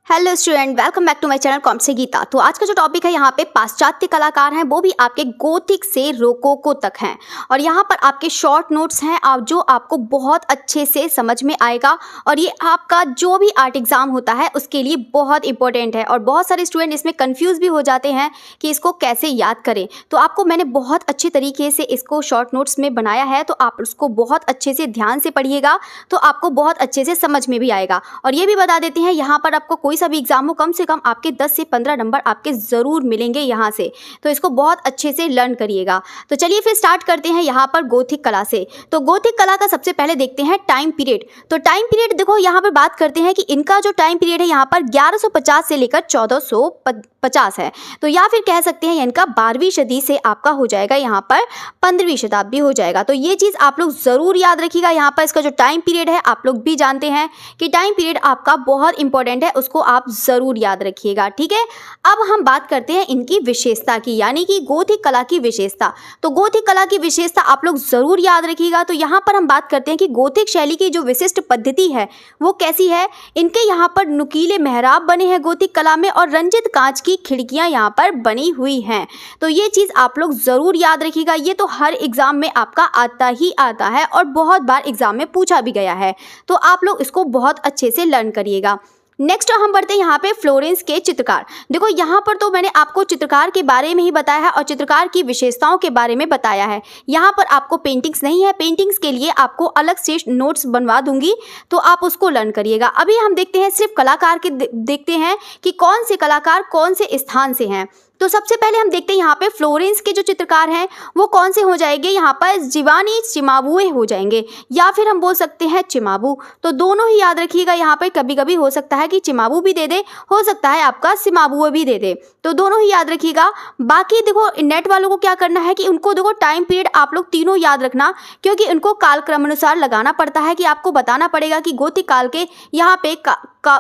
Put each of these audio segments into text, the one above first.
Hello student, welcome back to my channel com से गीता। तो आज का जो टॉपिक है यहाँ पे पाश्चात्य कलाकार हैं, वो भी आपके गोथिक से रोकोको तक हैं। और यहाँ पर आपके शॉर्ट नोट्स हैं आप जो आपको बहुत अच्छे से समझ में आएगा। और ये आपका जो भी आर्ट एग्जाम होता है उसके लिए बहुत इंपॉर्टेंट है। और बहुत सारे स्टूडेंट इसमें कन्फ्यूज़ भी हो जाते हैं कि इसको कैसे याद करें। तो आपको मैंने बहुत अच्छे तरीके से इसको शॉर्ट नोट्स में बनाया है, तो आप उसको बहुत अच्छे से ध्यान से पढ़िएगा तो आपको बहुत अच्छे से समझ में भी आएगा। और ये भी बता देते हैं, यहाँ पर आपको कोई सा भी एग्जाम हो, कम से कम आपके 10 से 15 नंबर आपके ज़रूर मिलेंगे यहाँ से। तो इसको बहुत अच्छे से लर्न करिएगा। तो चलिए फिर स्टार्ट करते हैं यहाँ पर गोथिक कला से। तो गोथिक कला का सबसे पहले देखते हैं टाइम पीरियड। तो टाइम पीरियड देखो, यहाँ पर बात करते हैं कि इनका जो टाइम पीरियड है यहाँ पर 1150 से लेकर 1450 है। तो या फिर कह सकते हैं इनका 12वीं सदी से आपका हो जाएगा यहाँ पर 15वीं शताब्दी हो जाएगा। तो ये चीज़ आप लोग ज़रूर याद रखिएगा। यहाँ पर इसका जो टाइम पीरियड है, आप लोग भी जानते हैं कि टाइम पीरियड आपका बहुत इंपॉर्टेंट है, उसको आप ज़रूर याद रखिएगा। ठीक है, अब हम बात करते हैं इनकी विशेषता की, यानी कि गोथिक कला की विशेषता। तो गोथिक कला की विशेषता आप लोग ज़रूर याद रखिएगा। तो यहाँ पर हम बात करते हैं कि गोथिक शैली की जो विशिष्ट पद्धति है वो कैसी है। इनके यहाँ पर नुकीले मेहराब बने हैं गोथिक कला में, और रंजित कांच की खिड़कियाँ यहाँ पर बनी हुई हैं। तो ये चीज़ आप लोग ज़रूर याद रखिएगा। ये तो हर एग्ज़ाम में आपका आता ही आता है और बहुत बार एग्ज़ाम में पूछा भी गया है। तो आप लोग इसको बहुत अच्छे से लर्न करिएगा। नेक्स्ट हम बढ़ते हैं यहाँ पे फ्लोरेंस के चित्रकार। देखो यहाँ पर तो मैंने आपको चित्रकार के बारे में ही बताया है और चित्रकार की विशेषताओं के बारे में बताया है। यहाँ पर आपको पेंटिंग्स नहीं है, पेंटिंग्स के लिए आपको अलग से नोट्स बनवा दूंगी, तो आप उसको लर्न करिएगा। अभी हम देखते हैं सिर्फ कलाकार के, देखते हैं कि कौन से कलाकार कौन से स्थान से हैं। तो सबसे पहले हम देखते हैं यहाँ पे फ्लोरेंस के जो चित्रकार हैं वो कौन से हो जाएंगे। यहाँ पर जिवानी चिमाबुए हो जाएंगे, या फिर हम बोल सकते हैं चिमाबू। तो दोनों ही याद रखिएगा। यहाँ पे कभी कभी हो सकता है कि चिमाबू भी दे दे, हो सकता है आपका सिमाबुए भी दे दे, तो दोनों ही याद रखिएगा। बाकी देखो नेट वालों को क्या करना है कि उनको देखो टाइम पीरियड आप लोग तीनों याद रखना, क्योंकि उनको कालक्रम अनुसार लगाना पड़ता है कि आपको बताना पड़ेगा कि गोथिक काल के यहाँ पे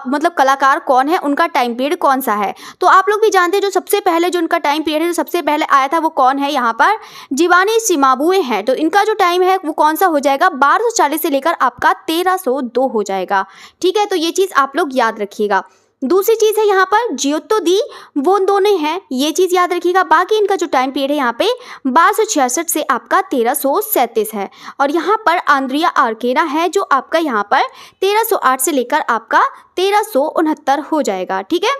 मतलब कलाकार कौन है, उनका टाइम पीरियड कौन सा है। तो आप लोग भी जानते हैं जो सबसे पहले जो उनका टाइम पीरियड है, जो सबसे पहले आया था वो कौन है, यहाँ पर जिवानी चिमाबुए हैं। तो इनका जो टाइम है वो कौन सा हो जाएगा, 1240 से लेकर आपका 1302 हो जाएगा। ठीक है, तो ये चीज़ आप लोग याद रखिएगा। दूसरी चीज़ है यहाँ पर जियोत्तो दी वोंदोने हैं, ये चीज़ याद रखिएगा। बाकी इनका जो टाइम पीरियड है यहाँ पे 1266 से आपका 1337 है। और यहाँ पर आंद्रिया आर्केना है जो आपका यहाँ पर 1308 से लेकर आपका 1369 हो जाएगा। ठीक है,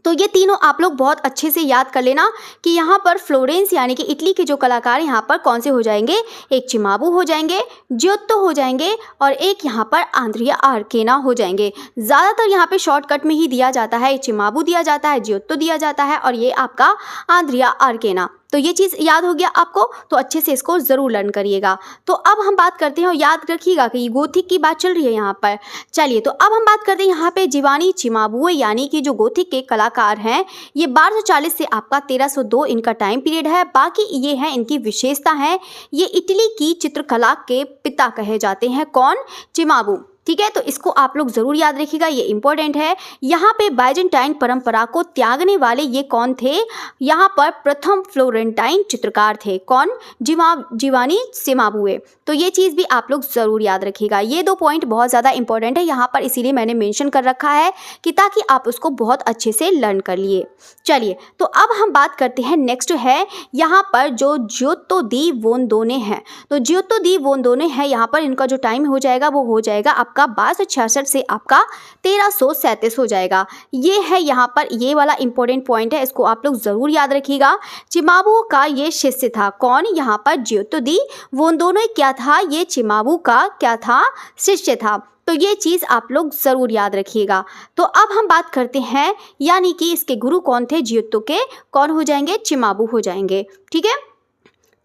तो ये तीनों आप लोग बहुत अच्छे से याद कर लेना कि यहाँ पर फ्लोरेंस यानी कि इटली के जो कलाकार यहाँ पर कौन से हो जाएंगे, एक चिमाबू हो जाएंगे, जियोत्तो हो जाएंगे, और एक यहाँ पर आंद्रिया आर्केना हो जाएंगे। ज़्यादातर यहाँ पे शॉर्टकट में ही दिया जाता है, चिमाबू दिया जाता है, जियोत्तो दिया जाता है, और ये आपका आंद्रिया आर्केना। तो ये चीज़ याद हो गया आपको, तो अच्छे से इसको ज़रूर लर्न करिएगा। तो अब हम बात करते हैं, और याद रखिएगा कि गोथिक की बात चल रही है यहाँ पर। चलिए, तो अब हम बात करते हैं यहाँ पे जिवानी चिमाबुए यानी कि जो गोथिक के कलाकार हैं, ये 1240 से आपका 1302 इनका टाइम पीरियड है। बाकी ये हैं इनकी विशेषता है, ये इटली की चित्रकला के पिता कहे जाते हैं। कौन, चिमाबू। ठीक है, तो इसको आप लोग ज़रूर याद रखिएगा, ये इंपॉर्टेंट है। यहाँ पे बाइजेंटाइन परंपरा को त्यागने वाले ये कौन थे, यहाँ पर प्रथम फ्लोरेंटाइन चित्रकार थे। कौन, जिवानी चिमाबुए। तो ये चीज़ भी आप लोग ज़रूर याद रखिएगा। ये दो पॉइंट बहुत ज़्यादा इंपॉर्टेंट है यहाँ पर, इसीलिए मैंने मेंशन कर रखा है कि ताकि आप उसको बहुत अच्छे से लर्न कर लिए। चलिए, तो अब हम बात करते हैं, नेक्स्ट है यहाँ पर जो जियोत्तो दी वोंदोने हैं। तो जियोत्तो दी वोंदोने हैं, यहाँ पर इनका जो टाइम हो जाएगा वो हो जाएगा आपका 1266 से आपका 1337 हो जाएगा। ये है यहाँ पर, ये वाला इंपॉर्टेंट पॉइंट है, इसको आप लोग ज़रूर याद रखिएगा। चिमाबू का ये शिष्य था। कौन, यहाँ पर जियोत्तो दी वोंदोने क्या था, ये चिमाबू का क्या था, शिष्य था। तो ये चीज़ आप लोग ज़रूर याद रखिएगा। तो अब हम बात करते हैं, यानी कि इसके गुरु कौन थे, जियोत्तो के कौन हो जाएंगे, चिमाबू हो जाएंगे। ठीक है,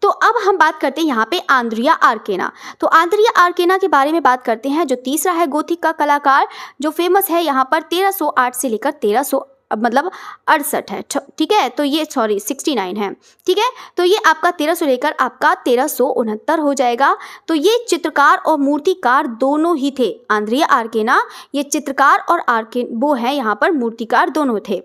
तो अब हम बात करते हैं यहाँ पे आंद्रिया आर्केना। तो आंद्रिया आर्केना के बारे में बात करते हैं, जो तीसरा है गोथिक का कलाकार जो फेमस है यहाँ पर 1308 से लेकर 1368 है। ठीक है, तो ये 69 है। ठीक है, तो ये आपका 1300 लेकर आपका 1369 हो जाएगा। तो ये चित्रकार और मूर्तिकार दोनों ही थे। आंद्रिया आर्केना ये चित्रकार और वो है यहाँ पर मूर्तिकार दोनों थे।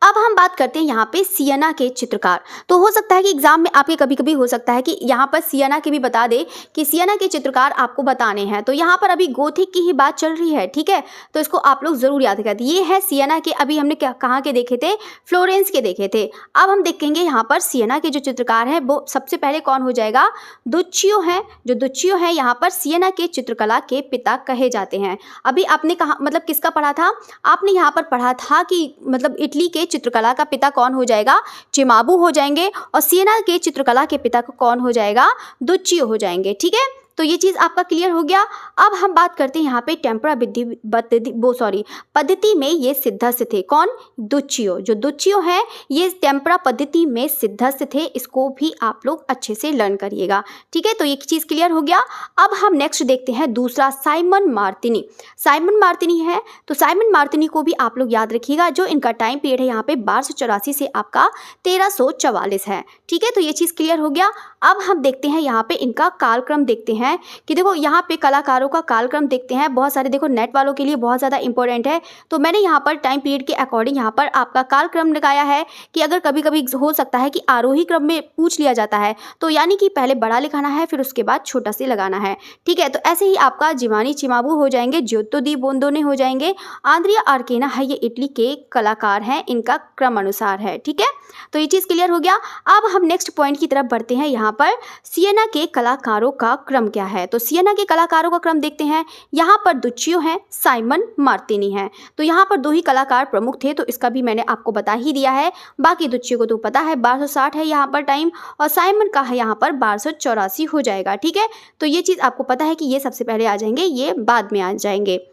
अब हम बात करते हैं यहाँ पे सियना के चित्रकार। तो हो सकता है कि एग्जाम में आपके कभी कभी हो सकता है कि यहाँ पर सियना के भी बता दे कि सियना के चित्रकार आपको बताने हैं। तो यहाँ पर अभी गोथिक की ही बात चल रही है, ठीक है, तो इसको आप लोग जरूर याद रखें। ये है सियना के, अभी हमने कहाँ के देखे थे, फ्लोरेंस के देखे थे। अब हम देखेंगे यहाँ पर सियना के जो चित्रकार हैं वो सबसे पहले कौन हो जाएगा, दुच्चियो हैं। जो दुच्चियो हैं यहाँ पर सियना के चित्रकला के पिता कहे जाते हैं। अभी आपने कहा मतलब किसका पढ़ा था, आपने यहाँ पर पढ़ा था कि मतलब इटली के चित्रकला का पिता कौन हो जाएगा, चिमाबू हो जाएंगे, और सियना के चित्रकला के पिता कौन हो जाएगा, दुच्चियो हो जाएंगे। ठीक है, तो ये चीज़ आपका क्लियर हो गया। अब हम बात करते हैं यहाँ पे टेम्परा पद्धति में ये सिद्धस्थ थे। कौन, दुच्चियो। जो दुच्चियो है ये टेम्परा पद्धति में सिद्धस्थ थे। इसको भी आप लोग अच्छे से लर्न करिएगा। ठीक है, तो ये चीज़ क्लियर हो गया। अब हम नेक्स्ट देखते हैं दूसरा, साइमन मार्टिनी। साइमन मार्टिनी है, तो साइमन मार्टिनी को भी आप लोग याद रखिएगा। जो इनका टाइम पीरियड है यहाँ पे 1284 से आपका 1344 है। ठीक है, तो ये चीज़ क्लियर हो गया। अब हम देखते हैं यहाँ पे इनका कालक्रम देखते हैं कि देखो यहाँ पे कलाकारों का कालक्रम देखते हैं। बहुत सारे देखो नेट वालों के लिए बहुत ज़्यादा इंपॉर्टेंट है, तो मैंने यहाँ पर टाइम पीरियड के अकॉर्डिंग यहाँ पर आपका कालक्रम लगाया है कि अगर कभी कभी हो सकता है कि आरोही क्रम में पूछ लिया जाता है, तो यानी कि पहले बड़ा लिखाना है फिर उसके बाद छोटा से लगाना है। ठीक है, तो ऐसे ही आपका जिवानी चिमाबू हो जाएंगे, ज्योतो दी बोंदोने हो जाएंगे, आंद्रिया आर्केना है, ये इटली के कलाकार हैं, इनका क्रम अनुसार है। ठीक है, तो ये चीज़ क्लियर हो गया। अब हम नेक्स्ट पॉइंट की तरफ बढ़ते हैं। यहाँ पर सियना के कलाकारों का क्रम क्या है, तो सियना के कलाकारों का क्रम देखते हैं। यहाँ पर दुच्चियो हैं, साइमन मार्टिनी हैं। तो यहाँ पर दो ही कलाकार प्रमुख थे, तो इसका भी मैंने आपको बता ही दिया है। बाकी दुच्चियो को तो पता है 1260 है यहाँ पर टाइम, और साइमन का है यहाँ पर 1284 हो जाएगा। ठीक है, तो ये चीज़ आपको पता है कि ये सबसे पहले आ जाएंगे, ये बाद में आ जाएंगे।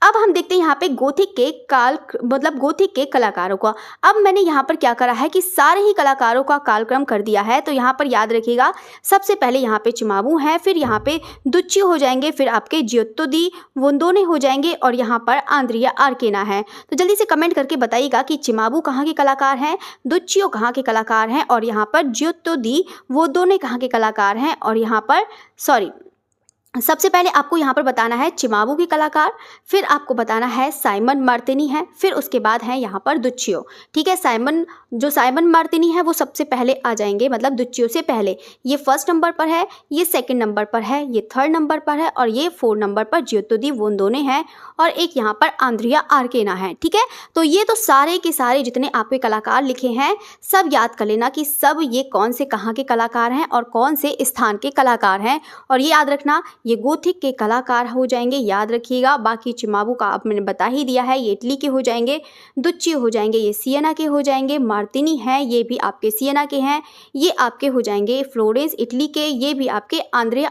अब हम देखते हैं यहाँ पे गोथिक के गोथिक के कलाकारों का। अब मैंने यहाँ पर क्या करा है कि सारे ही कलाकारों का कालक्रम कर दिया है। तो यहाँ पर याद रखिएगा, सबसे पहले यहाँ पे चिमाबू हैं, फिर यहाँ पे दुच्चियो हो जाएंगे, फिर आपके ज्योतो दी वोंदोने हो जाएंगे, और यहाँ पर आंद्रिया आर्केना है। तो जल्दी से कमेंट करके बताइएगा कि चिमाबू कहाँ के कलाकार हैं, दुच्चियो कहाँ के कलाकार हैं, और यहाँ पर ज्योतो दी वोंदोने कहाँ के कलाकार हैं। और यहाँ पर सबसे पहले आपको यहाँ पर बताना है चिमाबू के कलाकार, फिर आपको बताना है साइमन मार्टिनी है, फिर उसके बाद है यहाँ पर दुच्चियो। ठीक है, साइमन मार्टिनी है वो सबसे पहले आ जाएंगे, मतलब दुच्चियो से पहले। ये फर्स्ट नंबर पर है, ये सेकंड नंबर पर है, ये थर्ड नंबर पर है, और ये 4 नंबर पर ज्योतो दी वोंदोने हैं, और एक यहाँ पर आंद्रिया आर्केना है। ठीक है, तो ये तो सारे के सारे जितने आपके कलाकार लिखे हैं सब याद कर लेना कि सब ये कौन से कहाँ के कलाकार हैं और कौन से स्थान के कलाकार हैं। और ये याद रखना, ये गोथिक के कलाकार हो जाएंगे, याद रखिएगा। बाकी चिमाबू का आप मैंने बता ही दिया है, ये इटली के हो जाएंगे, दुच्चियो हो जाएंगे, ये सियना के हो जाएंगे, मार्टिनी हैं, ये भी आपके सियना के हैं, ये आपके हो जाएंगे फ्लोरेंस इटली के, ये भी आपके आंद्रिया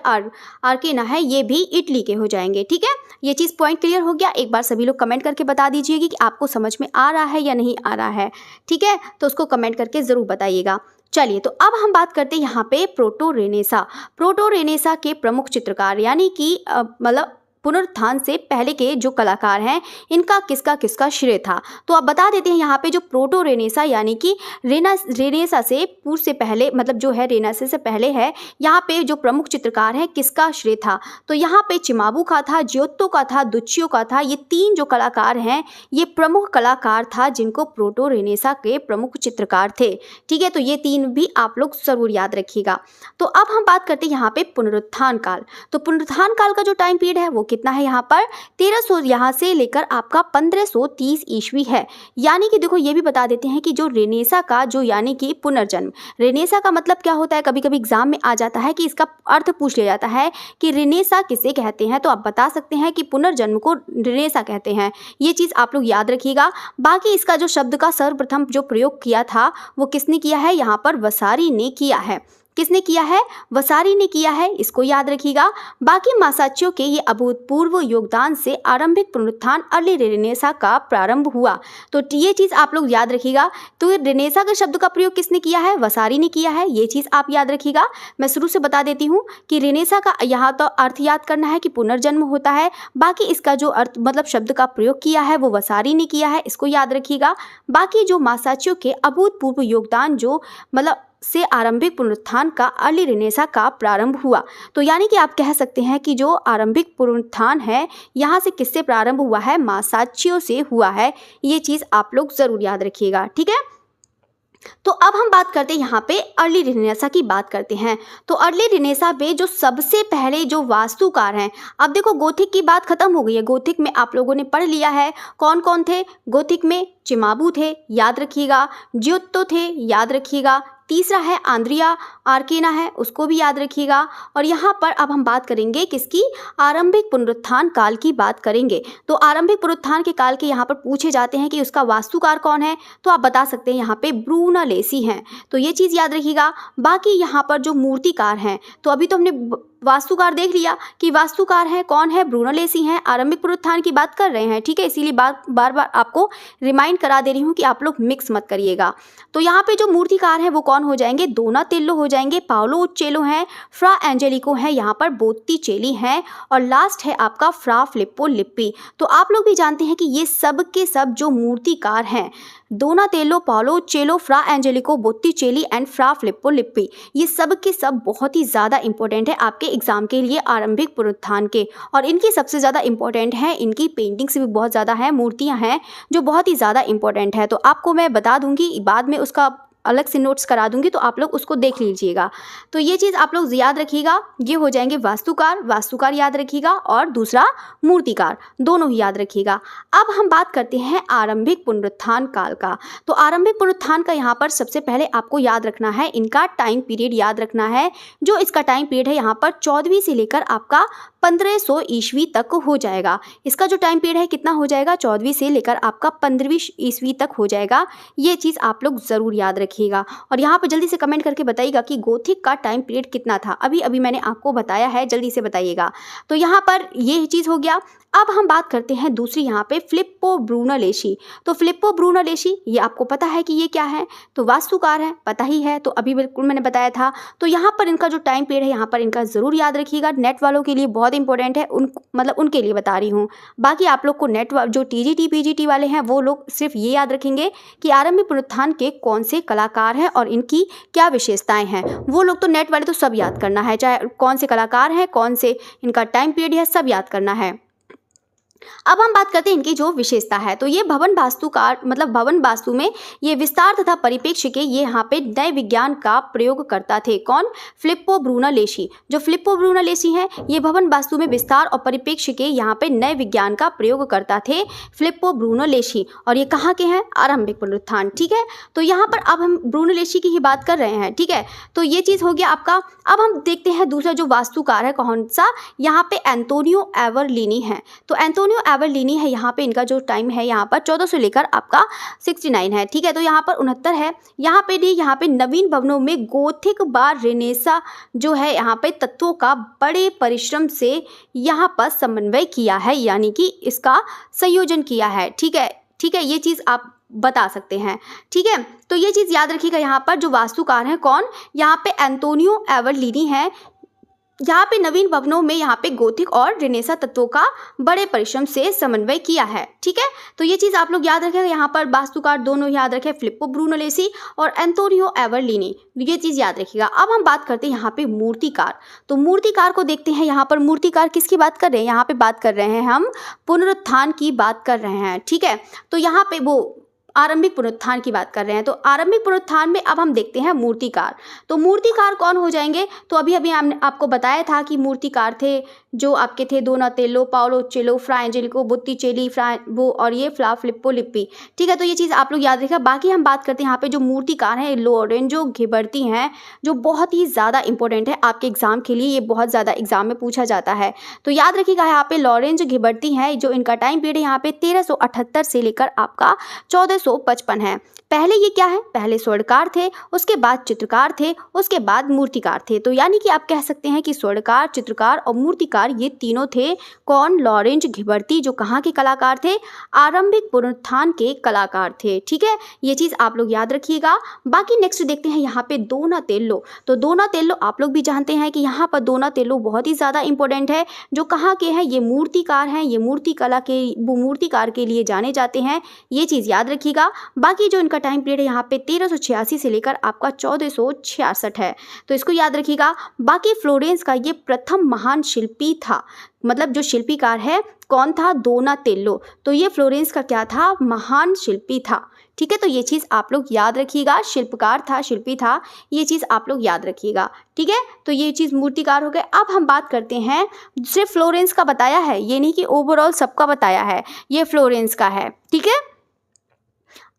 आर्केना है, ये भी इटली के हो जाएंगे। ठीक है, ये चीज़ पॉइंट क्लियर हो गया। एक बार सभी लोग कमेंट करके बता दीजिएगा कि आपको समझ में आ रहा है या नहीं आ रहा है। ठीक है, तो उसको कमेंट करके ज़रूर बताइएगा। चलिए, तो अब हम बात करते हैं यहाँ पे प्रोटो रेनेसा के प्रमुख चित्रकार, यानी कि मतलब पुनरुत्थान से पहले के जो कलाकार हैं, इनका किसका किसका श्रेय था। तो आप बता देते हैं यहाँ पे जो प्रोटो रेनेसा यानी कि रेनेसा से पूर्व से पहले, मतलब जो है रेनेसा से पहले है, यहाँ पे जो प्रमुख चित्रकार हैं किसका श्रेय था। तो यहाँ पे चिमाबू का था, ज्योतो का था, दुच्चियो का था। ये 3 जो कलाकार हैं ये प्रमुख कलाकार था जिनको प्रोटो रेनेसा के प्रमुख चित्रकार थे। ठीक है, तो ये 3 भी आप लोग जरूर याद रखिएगा। तो अब हम बात करते हैं यहाँ पे पुनरुत्थान काल। तो पुनरुत्थान काल का जो टाइम पीरियड है वो कितना है, यहाँ पर 1300 यहाँ से लेकर आपका 1530 ईस्वी है। यानी कि देखो ये भी बता देते हैं कि जो रेनेसा का जो यानी कि पुनर्जन्म, रेनेसा का मतलब क्या होता है, कभी कभी एग्जाम में आ जाता है कि इसका अर्थ पूछ लिया जाता है कि रेनेसा किसे कहते हैं। तो आप बता सकते हैं कि पुनर्जन्म को रेनेसा कहते हैं। ये चीज़ आप लोग याद रखिएगा। बाकी इसका जो शब्द का सर्वप्रथम जो प्रयोग किया था वो किसने किया है, यहाँ पर वसारी ने किया है। किसने किया है, वसारी ने किया है, इसको याद रखिएगा। बाकी मासाचियो के ये अभूतपूर्व योगदान से आरंभिक पुनरुत्थान अर्ली रेनेसा का प्रारंभ हुआ। तो ये चीज़ आप लोग याद रखिएगा। तो रेनेसा के शब्द का प्रयोग किसने किया है, वसारी ने किया है, ये चीज़ आप याद रखिएगा। मैं शुरू से बता देती हूँ कि रेनेसा का यहाँ तो अर्थ याद करना है कि पुनर्जन्म होता है। बाकी इसका जो अर्थ मतलब शब्द का प्रयोग किया है वो वसारी ने किया है, इसको याद रखिएगा। बाकी जो मासाचियो के अभूतपूर्व योगदान जो मतलब से आरंभिक पुनरुत्थान का अर्ली रेनेसा का प्रारंभ हुआ। तो यानी कि आप कह सकते हैं कि जो आरंभिक पुनरुत्थान है यहाँ से किससे प्रारंभ हुआ है, मासाचियो से हुआ है। ये चीज़ आप लोग ज़रूर याद रखिएगा, ठीक है। तो अब हम बात करते हैं यहाँ पे अर्ली रेनेसा की बात करते हैं। तो अर्ली रेनेसा में जो सबसे पहले जो वास्तुकार हैं, अब देखो गोथिक की बात खत्म हो गई है, गोथिक में आप लोगों ने पढ़ लिया है कौन कौन थे। गोथिक में चिमाबू थे, याद रखिएगा, जियोत्तो थे, याद रखिएगा, तीसरा है आंद्रिया आर्केना है, उसको भी याद रखिएगा। और यहाँ पर अब हम बात करेंगे किसकी, आरंभिक पुनरुत्थान काल की बात करेंगे। तो आरंभिक पुनरुत्थान के काल के यहाँ पर पूछे जाते हैं कि उसका वास्तुकार कौन है, तो आप बता सकते हैं यहाँ पे ब्रूनलेसी हैं, तो ये चीज़ याद रखिएगा। बाकी यहाँ पर जो मूर्तिकार हैं, तो अभी तो हमने वास्तुकार देख लिया कि वास्तुकार है कौन है, ब्रूनलेसी हैं, आरंभिक पुनरुत्थान की बात कर रहे हैं, ठीक है। इसीलिए बार बार आपको रिमाइंड करा दे रही हूँ कि आप लोग मिक्स मत करिएगा। तो यहाँ पे जो मूर्तिकार हैं वो कौन हो जाएंगे, दोनातेल्लो हो जाएंगे, पाओलो उच्चेलो हैं, फ्रा एंजेलिको हैं, यहाँ पर बोत्तिचेली हैं, और लास्ट है आपका फ्रा फिलिप्पो लिप्पी। तो आप लोग भी जानते हैं कि ये सब के सब जो मूर्तिकार हैं, Donatello, Paolo Uccello, Fra Angelico, Botticelli and Fra Filippo Lippi, ये सब के सब बहुत ही ज़्यादा इंपॉर्टेंट है आपके एग्जाम के लिए आरंभिक पुनरुत्थान के। और इनकी सबसे ज़्यादा इंपॉर्टेंट है, इनकी पेंटिंग्स भी बहुत ज़्यादा हैं, मूर्तियाँ हैं जो बहुत ही ज़्यादा इंपॉर्टेंट है। तो आपको मैं बता दूंगी, बाद में उसका अलग से नोट्स करा दूंगी, तो आप लोग उसको देख लीजिएगा। तो ये चीज़ आप लोग याद रखिएगा, ये हो जाएंगे वास्तुकार याद रखिएगा, और दूसरा मूर्तिकार, दोनों ही याद रखिएगा। अब हम बात करते हैं आरंभिक पुनरुत्थान काल का। तो आरंभिक पुनरुत्थान का यहाँ पर सबसे पहले आपको याद रखना है, इनका टाइम पीरियड याद रखना है। जो इसका टाइम पीरियड है यहाँ पर 14वीं से लेकर आपका 1500 ईस्वी तक हो जाएगा। इसका जो टाइम पीरियड है कितना हो जाएगा, 14वीं से लेकर आपका 15वीं ईस्वी तक हो जाएगा। ये चीज़ आप लोग ज़रूर याद रखिएगा। और यहाँ पर जल्दी से कमेंट करके बताइएगा कि गोथिक का टाइम पीरियड कितना था। अभी मैंने आपको बताया है, जल्दी से बताइएगा। तो यहाँ पर ये चीज़ हो गया। अब हम बात करते हैं दूसरी यहाँ पे फिलिप्पो ब्रूनलेसी। तो फिलिप्पो ब्रूनलेसी, ये आपको पता है कि ये क्या है, तो वास्तुकार है, पता ही है, तो अभी बिल्कुल मैंने बताया था। तो यहाँ पर इनका जो टाइम पीरियड है यहाँ पर इनका ज़रूर याद रखिएगा, नेट वालों के लिए बहुत इंपॉर्टेंट है, मतलब उनके लिए बता रही हूँ। बाकी आप लोग को नेट जो टीजीटी पीजीटी वाले हैं वो लोग सिर्फ ये याद रखेंगे कि आरंभिक पुनरुत्थान के कौन से कलाकार हैं और इनकी क्या विशेषताएं हैं। वो लोग तो नेट वाले तो सब याद करना है, चाहे कौन से कलाकार हैं, कौन से इनका टाइम पीरियड है, सब याद करना है। अब हम बात करते हैं इनकी जो विशेषता है। तो ये भवन वास्तुकार, मतलब भवन वास्तु में ये विस्तार तथा परिप्रेक्ष्य के ये यहाँ पे नए विज्ञान का प्रयोग करता थे। कौन, फिलिप्पो ब्रूनलेसी। जो फिलिप्पो ब्रूनलेसी हैं ये भवन वास्तु में विस्तार और परिप्रेक्ष्य के यहाँ पे नए विज्ञान का प्रयोग करता थे, फिलिप्पो ब्रूनलेसी। और ये कहाँ के हैं, आरंभिक पुनरुत्थान, ठीक है। तो यहाँ पर अब हम ब्रूनलेसी की ही बात कर रहे हैं, ठीक है। तो ये चीज़ हो गया आपका। अब हम देखते हैं दूसरा जो वास्तुकार है कौन सा, यहाँ पे एंटोनियो एवरलिनी है। तो एंटोनियो एवरलिनी है, यहाँ पे इनका जो टाइम है यहाँ पर 1400 से लेकर आपका 69 है, ठीक है। तो यहाँ पर 69 है। यहाँ पे नवीन भवनों में गोथिक बार रेनेसा जो है यहाँ पे तत्वों का बड़े परिश्रम से यहाँ पर समन्वय किया है, यानी कि इसका संयोजन किया है, ठीक है, ठीक है। ये चीज़ आप बता सकते हैं, ठीक है। तो ये चीज़ याद रखिएगा, यहाँ पर जो वास्तुकार हैं कौन, यहाँ पे एंटोनियो एवरलिनी है। यहाँ पे नवीन भवनों में यहाँ पे गोथिक और रेनेसा तत्वों का बड़े परिश्रम से समन्वय किया है, ठीक है। तो ये चीज़ आप लोग याद रखेंगे, यहाँ पर वास्तुकार दोनों याद रखें, फिलिप्पो ब्रूनलेसी और एंटोनियो एवरलिनी, ये चीज़ याद रखिएगा। अब हम बात करते हैं यहाँ पे मूर्तिकार। तो मूर्तिकार को देखते हैं, यहाँ पर मूर्तिकार किसकी बात कर रहे हैं, यहाँ पे बात कर रहे हैं हम पुनरुत्थान की बात कर रहे हैं, ठीक है। तो यहाँ पे वो आरंभिक पुनरुत्थान की बात कर रहे हैं। तो आरंभिक पुनरुत्थान में अब हम देखते हैं मूर्तिकार। तो मूर्तिकार कौन हो जाएंगे, तो अभी हमने आपको बताया था कि मूर्तिकार थे जो आपके थे दोनातेल्लो, पाओलो उच्चेलो, फ्रा एंजेलिको, बोत्तिचेली, और ये फ्रा फिलिप्पो लिप्पी, ठीक है। तो ये चीज़ आप लोग याद रखिएगा। बाकी हम बात करते हैं यहाँ पे जो मूर्तिकार हैं लोरेंजो घिबर्ती हैं, जो बहुत ही ज़्यादा इंपॉर्टेंट है आपके एग्जाम के लिए, ये बहुत ज़्यादा एग्जाम में पूछा जाता है। तो याद रखिएगा यहाँ पे लोरेंजो घिबर्ती हैं, जो इनका टाइम पीरियड यहाँ पे 1378 से लेकर आपका 1455 है। पहले ये क्या है, पहले स्वर्णकार थे, उसके बाद चित्रकार थे, उसके बाद मूर्तिकार थे। तो यानी कि आप कह सकते हैं कि स्वर्णकार, चित्रकार और मूर्तिकार ये तीनों थे। कौन, लॉरेंज घिबर्ती, जो कहाँ के कलाकार थे, आरंभिक पुनरुत्थान के कलाकार थे, ठीक है। ये चीज़ आप लोग याद रखिएगा। बाकी नेक्स्ट देखते हैं यहाँ पे दोनातेल्लो। तो दोनातेल्लो आप लोग भी जानते हैं कि यहाँ पर दोनातेल्लो बहुत ही ज़्यादा इंपॉर्टेंट है, जो कहाँ के हैं, ये मूर्तिकार हैं, ये मूर्तिकार के लिए जाने जाते हैं, ये चीज़ याद रखिएगा। बाकी जो इनका टाइम पीरियड यहाँ पे 1386 से लेकर आपका 1466 है, तो इसको याद रखिएगा। बाकी फ्लोरेंस का ये प्रथम महान शिल्पी था, मतलब जो शिल्पीकार है कौन था, डोनातेल्लो। तो ये फ्लोरेंस का क्या था, महान शिल्पी था। ठीक है, तो ये चीज़ आप लोग याद रखिएगा, शिल्पकार था, शिल्पी था, ये चीज़ आप लोग याद रखिएगा। ठीक है, तो ये चीज़ मूर्तिकार हो गए। अब हम बात करते हैं, सिर्फ फ्लोरेंस का बताया है, ये नहीं कि ओवरऑल सबका बताया है, ये फ्लोरेंस का है। ठीक है,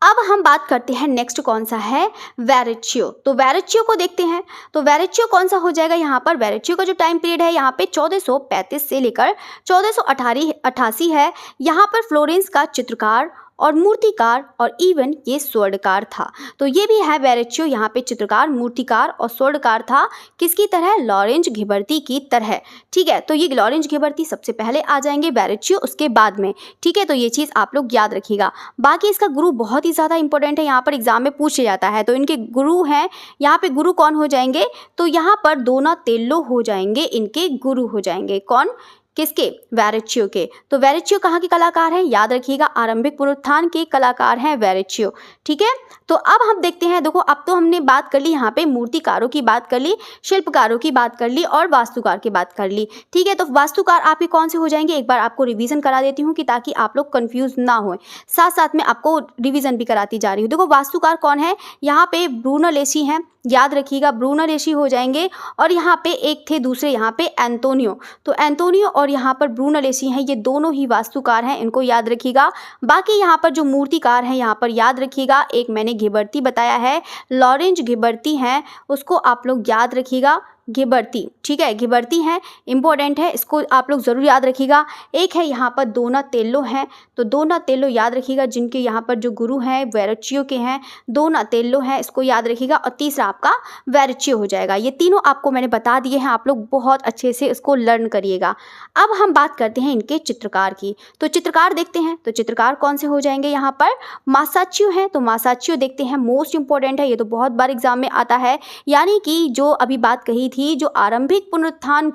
अब हम बात करते हैं नेक्स्ट कौन सा है, वेरेच्चियो। तो वेरेच्चियो को देखते हैं, तो वेरेच्चियो कौन सा हो जाएगा यहाँ पर। वेरेच्चियो का जो टाइम पीरियड है यहाँ पे 1435 से लेकर 1488 है। यहाँ पर फ्लोरेंस का चित्रकार और मूर्तिकार और इवन ये स्वर्णकार था। तो ये भी है वेरेच्चियो यहाँ पे चित्रकार, मूर्तिकार और स्वर्णकार था, किसकी तरह, लॉरेंज घिबर्ती की तरह। ठीक है, तो ये लॉरेंज घिबर्ती सबसे पहले आ जाएंगे, वेरेच्चियो उसके बाद में। ठीक है, तो ये चीज़ आप लोग याद रखिएगा। बाकी इसका गुरु बहुत ही ज़्यादा इंपॉर्टेंट है, यहाँ पर एग्जाम में पूछा जाता है। तो इनके गुरु हैं, यहाँ पे गुरु कौन हो जाएंगे, तो यहाँ पर डोनातेल्लो हो जाएंगे, इनके गुरु हो जाएंगे। कौन, किसके, वेरेच्चियो के। तो वेरेच्चियो कहाँ के कलाकार हैं, याद रखिएगा, आरंभिक पुनरुत्थान के कलाकार हैं वेरेच्चियो। ठीक है, तो अब हम देखते हैं, देखो अब तो हमने बात कर ली यहाँ पे, मूर्तिकारों की बात कर ली, शिल्पकारों की बात कर ली और वास्तुकार की बात कर ली। ठीक है, तो वास्तुकार आपके कौन से हो जाएंगे, एक बार आपको रिवीजन करा देती हूँ कि ताकि आप लोग कंफ्यूज ना हो, साथ साथ में आपको रिवीजन भी कराती जा रही हूँ। देखो वास्तुकार कौन है, यहाँ पे ब्रूनोलेसी हैं, याद रखिएगा, ब्रूनोलेसी हो जाएंगे। और यहाँ पे एक थे दूसरे, यहाँ पे एंटोनियो, तो एंटोनियो और यहाँ पर ब्रूनोलेसी हैं, ये दोनों ही वास्तुकार हैं, इनको याद रखिएगा। बाकी यहाँ पर जो मूर्तिकार हैं यहाँ पर याद रखिएगा, एक मैंने घिबर्ती बताया है, लॉरेंज घिबर्ती हैं, उसको आप लोग याद रखिएगा, घिबर्ती। ठीक है, घिबर्ती हैं, इंपॉर्टेंट है, इसको आप लोग ज़रूर याद रखिएगा। एक है यहाँ पर डोनातेल्लो हैं, तो डोनातेल्लो याद रखिएगा, जिनके यहाँ पर जो गुरु हैं वेरेच्चियो के हैं, डोनातेल्लो हैं, इसको याद रखिएगा। और तीसरा आपका वेरेच्चियो हो जाएगा। ये तीनों आपको मैंने बता दिए हैं, आप लोग बहुत अच्छे से इसको लर्न करिएगा। अब हम बात करते हैं इनके चित्रकार की, तो चित्रकार देखते हैं, तो चित्रकार कौन से हो जाएंगे यहाँ पर, मासाच्चियो हैं। तो मासाच्चियो देखते हैं, मोस्ट इंपॉर्टेंट है, ये तो बहुत बार एग्जाम में आता है, यानी कि जो अभी बात कही थी, जो आरंभिक पुनरुत्थान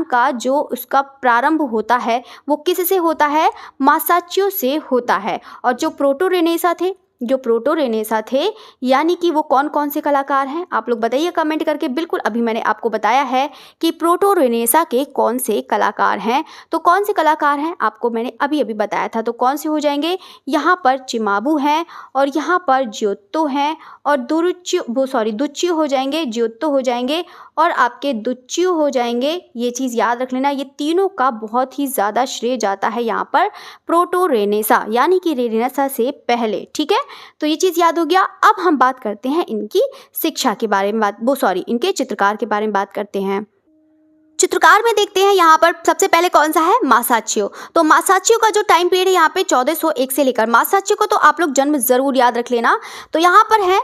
का जो उसका प्रारंभ होता है वो किस से होता है, मासाच्चियो से होता है। और जो प्रोटो रेनेसा थे यानी कि वो कौन कौन से कलाकार हैं, आप लोग बताइए कमेंट करके। बिल्कुल अभी मैंने आपको बताया है कि प्रोटो रेनेसा के कौन से कलाकार हैं, तो कौन से कलाकार हैं आपको मैंने अभी बताया था। तो कौन से हो जाएंगे, यहाँ पर चिमाबू हैं और यहाँ पर जियोत्तो हैं और दुच्चियो हो जाएंगे, जियोत्तो हो जाएंगे और आपके दुच्चियो हो जाएंगे। ये चीज़ याद रख लेना, ये तीनों का बहुत ही ज़्यादा श्रेय जाता है यहाँ पर प्रोटो रेनेसा यानी कि रेनेसा से पहले। ठीक है, तो ये चीज़ याद हो गया। अब हम बात करते हैं इनकी शिक्षा के बारे में, इनके चित्रकार के बारे में बात करते हैं। चित्रकार में देखते हैं यहाँ पर सबसे पहले कौन सा है, मासाच्चियो। तो मासाच्चियो का जो टाइम पीरियड है यहाँ पे 1401 से लेकर, मासाच्चियो को तो आप लोग जन्म जरूर याद रख लेना। तो यहाँ पर है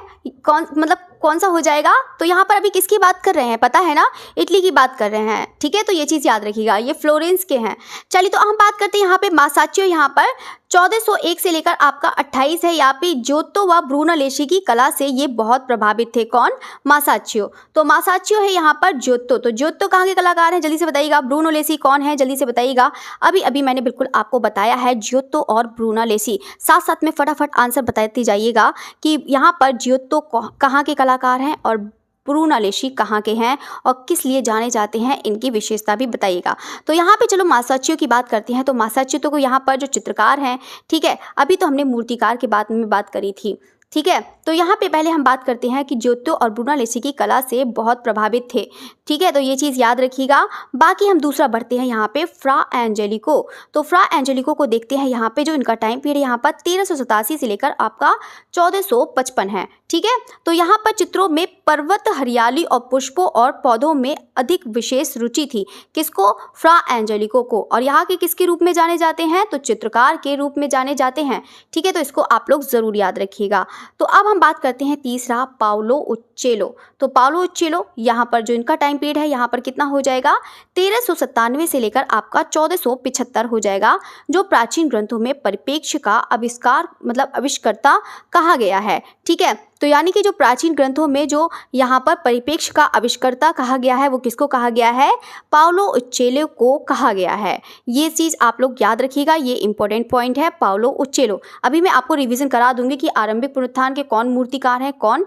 कौन सा हो जाएगा, तो यहाँ पर अभी किसकी बात कर रहे हैं पता है ना, इटली की बात कर रहे हैं। ठीक है, तो ये चीज़ याद रखिएगा, ये फ्लोरेंस के हैं। चलिए तो हम बात करते हैं यहाँ पे मासाच्चियो, यहाँ पर 1401 से लेकर आपका 28 है। यहाँ पे जियोत्तो व ब्रूनोलेसी की कला से ये बहुत प्रभावित थे, कौन, मासाच्चियो। तो मासाच्चियो है यहाँ पर जियोत्तो, तो जियोत्तो कहाँ के कलाकार हैं जल्दी से बताइएगा, ब्रूनोलेसी कौन है जल्दी से बताइएगा। अभी मैंने बिल्कुल आपको बताया है जियोत्तो और ब्रूनोलेसी, साथ साथ में फटाफट आंसर बताती जाइएगा कि यहाँ पर जियोत्तो कहाँ के कलाकार हैं और ब्रूनोलेसी कहाँ के हैं और किस लिए जाने जाते हैं, इनकी विशेषता भी बताइएगा। तो यहाँ पे चलो मासाच्चियो की बात करते हैं। तो मासाच्चियो को यहाँ पर जो चित्रकार हैं, ठीक है, अभी तो हमने मूर्तिकार के बारे में बात करी थी। ठीक है, तो यहाँ पे पहले हम बात करते हैं कि जियोत्तो और ब्रूनोलेसी की कला से बहुत प्रभावित थे। ठीक है, तो ये चीज़ याद रखिएगा। बाकी हम दूसरा बढ़ते हैं यहाँ पे फ्रा एंजेलिको। तो फ्रा एंजेलिको को देखते हैं, यहाँ पे जो इनका टाइम पीरियड यहाँ पर 1387 से लेकर आपका 1455 है। ठीक है, तो यहाँ पर चित्रों में पर्वत, हरियाली और पुष्पों और पौधों में अधिक विशेष रुचि थी, किसको, फ्रा एंजेलिको को। और यहाँ के किसके रूप में जाने जाते हैं, तो चित्रकार के रूप में जाने जाते हैं। ठीक है, तो इसको आप लोग ज़रूर याद रखिएगा। तो अब हम बात करते हैं तीसरा, पाओलो उच्चेलो। तो पाओलो उच्चेलो यहाँ पर जो इनका टाइम पीरियड है यहाँ पर कितना हो जाएगा, 1397 से लेकर आपका 1475 हो जाएगा, जो प्राचीन ग्रंथों में परिप्रेक्ष्य का आविष्कारता कहा गया है। ठीक है, तो यानी कि जो प्राचीन ग्रंथों में जो यहाँ पर परिप्रेक्ष्य का आविष्कर्ता कहा गया है वो किसको कहा गया है, पाउलो उच्चेलो को कहा गया है। ये चीज़ आप लोग याद रखिएगा, ये इंपॉर्टेंट पॉइंट है, पाउलो उच्चेलो। अभी मैं आपको रिवीजन करा दूंगी कि आरंभिक पुनरुत्थान के कौन मूर्तिकार हैं, कौन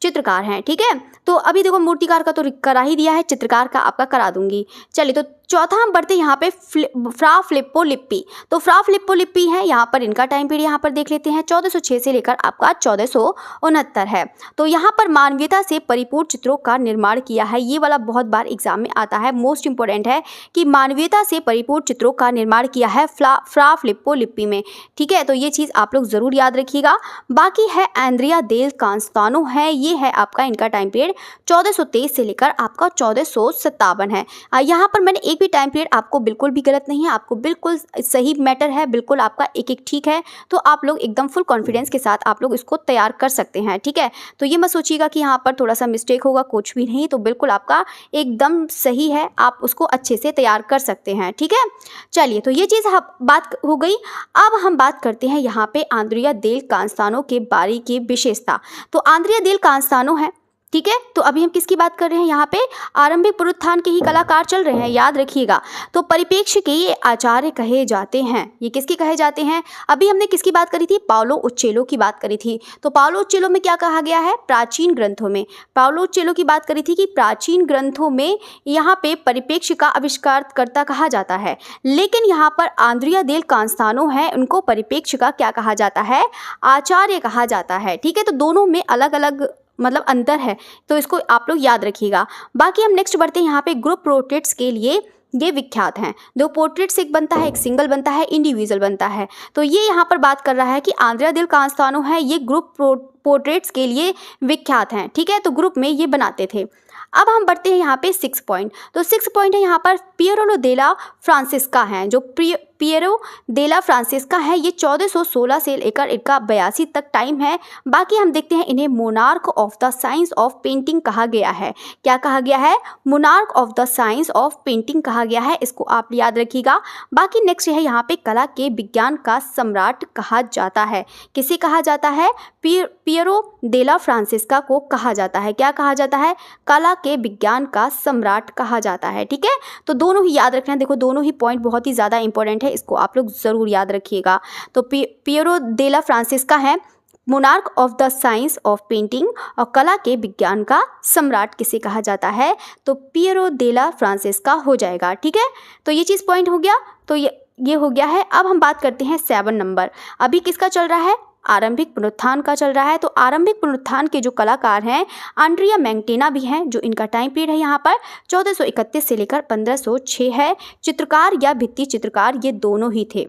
चित्रकार हैं, ठीक है। तो अभी देखो मूर्तिकार का तो करा ही दिया है, चित्रकार का आपका करा दूंगी। चलिए तो चौथा हम बढ़ते यहाँ पे फ्रा फिलिप्पो लिप्पी। तो फ्रा फिलिप्पो लिप्पी है, यहाँ पर इनका टाइम पीरियड यहाँ पर देख लेते हैं 1406 से लेकर आपका 1469 है। तो यहाँ पर मानवीयता से परिपूर्ण चित्रों का निर्माण किया है। ये वाला बहुत बार एग्जाम में आता है, मोस्ट इंपॉर्टेंट है कि मानवीयता से परिपूर्ण चित्रों का निर्माण किया है फ्रा फिलिप्पो लिप्पी में, ठीक है। तो ये चीज़ आप लोग ज़रूर याद रखिएगा। बाकी है एंड्रिया देल कांस्तानो है, ये है आपका इनका टाइम पीरियड 1423 से लेकर आपका 1457 है। यहाँ पर मैंने एक भी टाइम पीरियड आपको बिल्कुल भी गलत नहीं है, आपको बिल्कुल सही मैटर है, बिल्कुल आपका एक एक ठीक है। तो आप लोग एकदम फुल कॉन्फिडेंस के साथ आप लोग इसको तैयार कर सकते हैं, ठीक है। तो ये मत सोचिएगा कि यहाँ पर थोड़ा सा मिस्टेक होगा, कुछ भी नहीं, तो बिल्कुल आपका एकदम सही है, आप उसको अच्छे से तैयार कर सकते हैं, ठीक है। चलिए तो ये चीज़ बात हो गई। अब हम बात करते हैं यहाँ पे आंद्रिया देल कांस्तानो के बारे की विशेषता। तो आंद्रिया देल कांस्तानो है, ठीक है। तो अभी हम किसकी बात कर रहे हैं, यहाँ पे आरंभिक पुनरुत्थान के ही कलाकार चल रहे हैं, याद रखिएगा। तो परिप्रेक्ष्य के ये आचार्य कहे जाते हैं, ये किसके कहे जाते हैं, अभी हमने किसकी बात करी थी, पाउलो उच्चेलो की बात करी थी। तो पाउलो उच्चेलो में क्या कहा गया है, प्राचीन ग्रंथों में पाउलो उच्चेलो की बात करी थी कि प्राचीन ग्रंथों में यहाँ पे परिप्रेक्ष्य का आविष्कारकर्ता कहा जाता है। लेकिन यहाँ पर आंद्रिया देल कांस्तानो है, उनको परिप्रेक्ष्य का क्या कहा जाता है, आचार्य कहा जाता है, ठीक है। तो दोनों में अलग अलग मतलब अंतर है, तो इसको आप लोग याद रखिएगा। बाकी हम नेक्स्ट बढ़ते हैं, यहाँ पे ग्रुप पोर्ट्रेट्स के लिए ये विख्यात हैं। दो पोर्ट्रेट्स एक बनता है, एक सिंगल बनता है, इंडिविजुअल बनता है। तो ये यहाँ पर बात कर रहा है कि आंद्रिया देल कांस्तानो है, ये ग्रुप पोर्ट्रेट्स के लिए विख्यात हैं, ठीक है। तो ग्रुप में ये बनाते थे। अब हम बढ़ते हैं यहाँ पे 6 पॉइंट। तो 6 पॉइंट है यहाँ पर पियरो देला फ्रांसिस्का हैं, जो पियरो देला फ्रांसिस्का है, ये 1416 से लेकर इनका 82 तक टाइम है। बाकी हम देखते हैं इन्हें monarch of the science of painting कहा गया है। क्या कहा गया है, monarch of the science of painting कहा गया है, इसको आप याद रखिएगा। बाकी नेक्स्ट है यहाँ पे कला के विज्ञान का सम्राट कहा जाता है। किसे कहा जाता है, पियरो देला फ्रांसिस्का को कहा जाता है। क्या कहा जाता है, कला के विज्ञान का सम्राट कहा जाता है, ठीक है। तो दोनों ही याद रखना, देखो दोनों ही पॉइंट बहुत ही ज़्यादा इंपॉर्टेंट है, इसको आप लोग ज़रूर याद रखिएगा। तो पियरो देला फ्रांसिस्का है monarch of the science of painting, और कला के विज्ञान का सम्राट किसे कहा जाता है, तो पियरो देला फ्रांसिस्का हो जाएगा, ठीक है। तो ये चीज़ पॉइंट हो गया, तो ये हो गया है। अब हम बात करते हैं 7 नंबर। अभी किसका चल रहा है, आरंभिक पुनरुत्थान का चल रहा है। तो आरंभिक पुनरुत्थान के जो कलाकार हैं, आंड्रिया मैंगटेना भी हैं, जो इनका टाइम पीरियड है यहाँ पर 1431 से लेकर 1506 है। चित्रकार या भित्ति चित्रकार ये दोनों ही थे,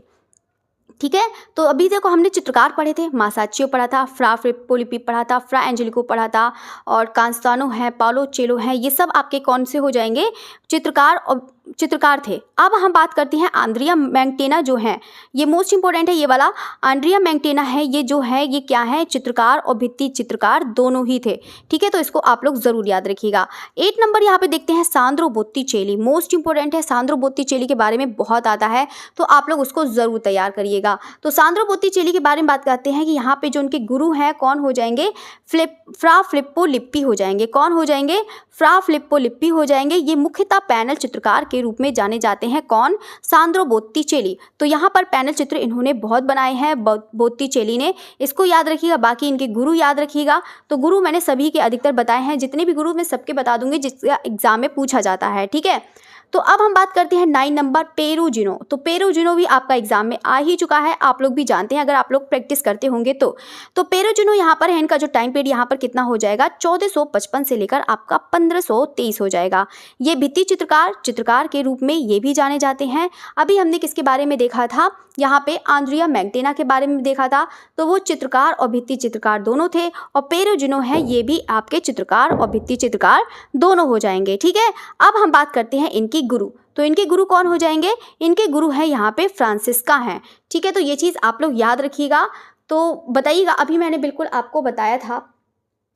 ठीक है। तो अभी देखो हमने चित्रकार पढ़े थे, मासाचियो पढ़ा था, फ्रा फिलिप्पो लिप्पी पढ़ा था, फ्रा एंजेलिको पढ़ा था, और कांस्तानो है, पाउलो उच्चेलो है, ये सब आपके कौन से हो जाएंगे, चित्रकार थे। अब हम बात करते हैं आंद्रिया मैंगटेना जो है, ये मोस्ट इंपॉर्टेंट है, ये वाला आंद्रिया मैंगटेना है, ये जो है ये क्या है, चित्रकार और भित्ति चित्रकार दोनों ही थे, ठीक है। तो इसको आप लोग जरूर याद रखिएगा। 8 नंबर यहाँ पे देखते हैं सांद्रो बोत्तिचेली, मोस्ट इंपॉर्टेंट है, सांद्रो बोत्तिचेली के बारे में बहुत आता है, तो आप लोग उसको जरूर तैयार करिएगा। तो सांद्रो बोत्तिचेली के बारे में बात करते हैं कि यहाँ पे जो उनके गुरु हैं कौन हो जाएंगे, फ्रा फिलिप्पो लिप्पी हो जाएंगे। कौन हो जाएंगे, फ्रा फिलिप्पो लिप्पी हो जाएंगे। ये मुख्यतः पैनल चित्रकार के रूप में जाने जाते हैं, कौन, सांद्रो बोत्तिचेली। तो यहाँ पर पैनल चित्र इन्होंने बहुत बनाए हैं बोत्तिचेली ने, इसको याद रखिएगा। बाकी इनके गुरु याद रखिएगा। तो गुरु मैंने सभी के अधिकतर बताए हैं, जितने भी गुरु मैं सबके बता दूंगी जिसका एग्जाम में पूछा जाता है, ठीक है। तो अब हम बात करते हैं 9 नंबर पेरुजिनो। तो पेरुजिनो भी आपका एग्जाम में आ ही चुका है, आप लोग भी जानते हैं अगर आप लोग प्रैक्टिस करते होंगे तो पेरुजिनो यहाँ पर है, इनका जो टाइम पीरियड यहाँ पर कितना हो जाएगा, 1455 से लेकर आपका 1523 हो जाएगा। ये भित्ति चित्रकार के रूप में ये भी जाने जाते हैं। अभी हमने किसके बारे में देखा था, यहाँ पे आंद्रिया मैंगटेना के बारे में देखा था, तो वो चित्रकार और भित्ति चित्रकार दोनों थे, और पेरुजिनो है ये भी आपके चित्रकार और भित्ति चित्रकार दोनों हो जाएंगे, ठीक है। अब हम बात करते हैं इनकी गुरु। तो इनके गुरु कौन हो जाएंगे, इनके गुरु है यहाँ पे फ्रांसिस्का हैं, ठीक है। तो ये चीज़ आप लोग याद रखिएगा। तो बताइएगा, अभी मैंने बिल्कुल आपको बताया था,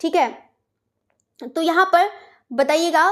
ठीक है। तो यहाँ पर बताइएगा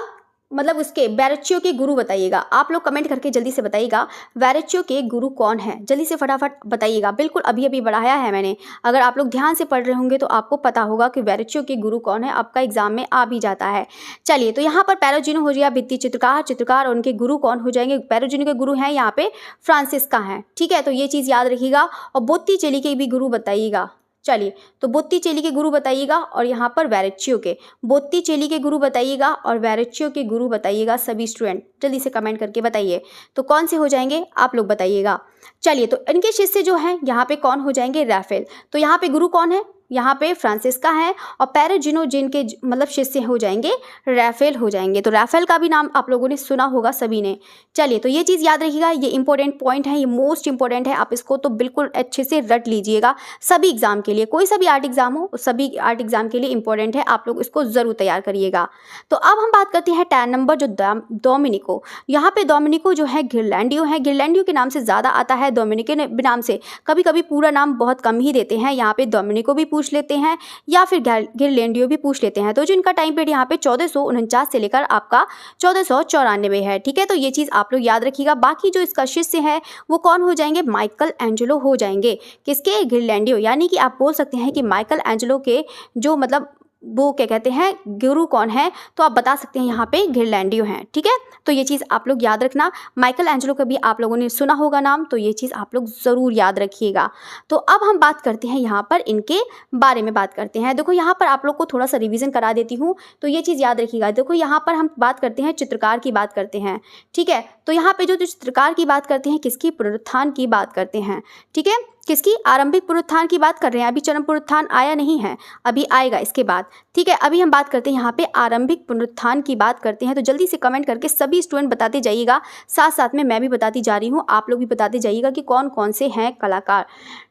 मतलब उसके वेरेच्चियो के गुरु बताइएगा। आप लोग कमेंट करके जल्दी से बताइएगा वेरेच्चियो के गुरु कौन है, जल्दी से फटाफट बताइएगा। बिल्कुल अभी अभी बढ़ाया है मैंने, अगर आप लोग ध्यान से पढ़ रहे होंगे तो आपको पता होगा कि वेरेच्चियो के गुरु कौन है, आपका एग्जाम में आ भी जाता है। चलिए, तो यहाँ पर पेरोजिनो हो गया भित्ति चित्रकार और उनके गुरु कौन हो जाएंगे। पेरोजिनो के गुरु हैं यहाँ पे फ्रांसिस्का हैं, ठीक है, तो ये चीज़ याद रखिएगा। और बोत्तिचेली के भी गुरु बताइएगा। चलिए, तो बोत्तिचेली के गुरु बताइएगा और यहाँ पर वेरेच्चियो के, बोत्तिचेली के गुरु बताइएगा और वेरेच्चियो के गुरु बताइएगा। सभी स्टूडेंट जल्दी से कमेंट करके बताइए तो कौन से हो जाएंगे आप लोग बताइएगा। चलिए, तो इनके शिष्य जो हैं यहाँ पे कौन हो जाएंगे, राफेल। तो यहाँ पे गुरु कौन है, यहाँ पे फ्रांसिस्का है और पेरोजिनो जिनके मतलब शिष्य हो जाएंगे राफेल हो जाएंगे। तो राफेल का भी नाम आप लोगों ने सुना होगा सभी ने। चलिए, तो ये चीज़ याद रखिएगा, ये इंपॉर्टेंट पॉइंट है, ये मोस्ट इंपॉर्टेंट है, आप इसको तो बिल्कुल अच्छे से रट लीजिएगा सभी एग्जाम के लिए। कोई सा भी आर्ट एग्जाम हो, सभी आर्ट एग्जाम के लिए इंपॉर्टेंट है, आप लोग इसको ज़रूर तैयार करिएगा। तो अब हम बात करते हैं 10 नंबर जो डोमिनिको। यहाँ पे डोमिनिको जो है गिरलैंडियो है, गिरलैंडियो के नाम से ज़्यादा आता है, डोमिनिको नाम से कभी कभी पूरा नाम बहुत कम ही देते हैं। यहाँ पे डोमिनिको भी पूछ लेते हैं या फिर गिरलैंडियो भी पूछ लेते हैं। तो जो इनका टाइम पीरियड यहाँ पे 1449 से लेकर आपका 1494 है, ठीक है, तो ये चीज़ आप लोग याद रखिएगा। बाकी जो इसका शिष्य है वो कौन हो जाएंगे, माइकल एंजेलो हो जाएंगे। किसके, गिरलैंडियो, यानी कि आप बोल सकते हैं कि माइकल एंजेलो के जो मतलब वो क्या कहते हैं गुरु कौन है, तो आप बता सकते हैं यहाँ पे गिरलैंडियो हैं, ठीक है। तो ये चीज़ आप लोग याद रखना। माइकल एंजेलो का भी आप लोगों ने सुना होगा नाम, तो ये चीज़ आप लोग ज़रूर याद रखिएगा। तो अब हम बात करते हैं यहाँ पर इनके बारे में बात करते हैं। देखो यहाँ पर आप लोग को थोड़ा सा रिवीजन करा देती हूँ, तो ये चीज़ याद रखिएगा। देखो यहाँ पर हम बात करते हैं चित्रकार की बात करते हैं, ठीक है। तो यहाँ पे जो चित्रकार की बात करते हैं, किसकी, पुनरुत्थान की बात करते हैं, ठीक है, किसकी, आरंभिक पुनरुत्थान की बात कर रहे हैं। अभी चरम पुनरुत्थान आया नहीं है, अभी आएगा इसके बाद, ठीक है। अभी हम बात करते हैं यहाँ पे आरंभिक पुनरुत्थान की बात करते हैं। तो जल्दी से कमेंट करके सभी स्टूडेंट बताते जाइएगा, साथ साथ में मैं भी बताती जा रही हूँ, आप लोग भी बताते जाइएगा कि कौन कौन से हैं कलाकार।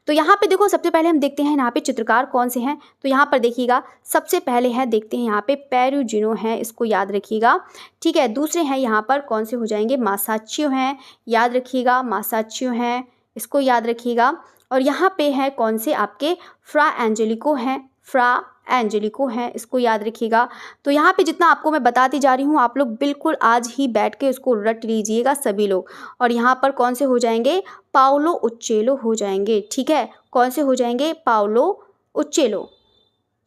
तो यहाँ पे देखो सबसे पहले हम देखते हैं यहाँ पे चित्रकार कौन से हैं। तो यहाँ पर देखिएगा सबसे पहले है, देखते हैं यहाँ पे पेरुजिनो हैं, इसको याद रखिएगा, ठीक है। दूसरे हैं यहाँ पर कौन से हो जाएंगे, मासाचियो हैं, याद रखिएगा, मासाचियो हैं, इसको याद रखिएगा। और यहाँ पे है कौन से आपके, फ्रा एंजेलिको हैं, फ्रा एंजेलिको हैं, इसको याद रखिएगा। तो यहाँ पे जितना आपको मैं बताती जा रही हूँ आप लोग बिल्कुल आज ही बैठ के उसको रट लीजिएगा सभी लोग। और यहाँ पर कौन से हो जाएंगे, पाओलो उच्चेलो हो जाएंगे, ठीक है, कौन से हो जाएंगे, पाओलो उच्चेलो।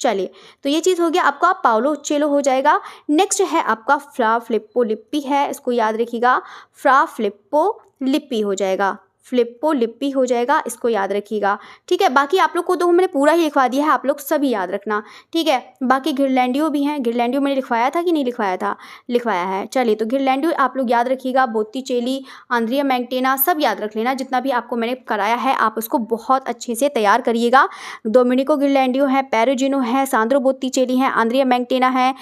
चलिए, तो ये चीज़ हो गया आपका, पाओलो उच्चेलो हो जाएगा। नेक्स्ट है आपका फ्रा फिलिप्पो लिप्पी है, इसको याद रखिएगा, फ्रा फिलिप्पो लिप्पी हो जाएगा, फिलिप्पो लिप्पी हो जाएगा, इसको याद रखिएगा, ठीक है। बाकी आप लोग को तो मैंने पूरा ही लिखवा दिया है, आप लोग सभी याद रखना, ठीक है। बाकी गिरलैंडियो भी हैं, गिरलैंडियो मैंने लिखवाया था कि नहीं लिखवाया था, लिखवाया है। चलिए, तो गिरलैंडियो आप लोग याद रखिएगा, बोत्तिचेली, आंद्रिया मैंटेना सब याद रख लेना, जितना भी आपको मैंने कराया है आप उसको बहुत अच्छे से तैयार करिएगा। डोमिनिको गिरलैंडियो है, पेरुजिनो है, सांद्रो बोत्तिचेली हैं, आंद्रिया मैंटेना है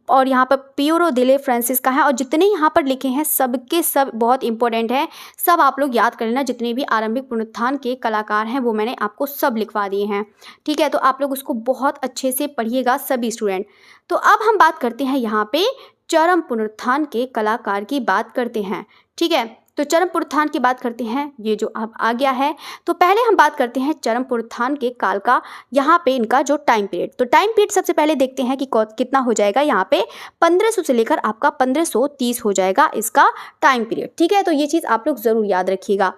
और यहाँ पर पियोरो डिले फ्रांसिस्का है। और जितने यहाँ पर लिखे हैं सबके सब बहुत इंपॉर्टेंट है, सब आप लोग याद कर लेना। जितने भी आरंभिक पुनरुत्थान के कलाकार हैं वो मैंने आपको सब लिखवा दिए हैं, ठीक है। तो आप लोग उसको बहुत अच्छे से पढ़िएगा सभी स्टूडेंट। तो अब हम बात करते हैं यहाँ पे चरम पुनरुत्थान के कलाकार की बात करते हैं, ठीक है। तो चरम पुनरुत्थान की बात करते हैं, ये जो अब आ गया है। तो पहले हम बात करते हैं चरम पुनरुत्थान के काल का, यहाँ पे इनका जो टाइम पीरियड। तो टाइम पीरियड सबसे पहले देखते हैं कि कितना हो जाएगा, यहाँ पे 1500 से लेकर आपका 1530 हो जाएगा इसका टाइम पीरियड, ठीक है। तो ये चीज़ आप लोग ज़रूर याद रखिएगा।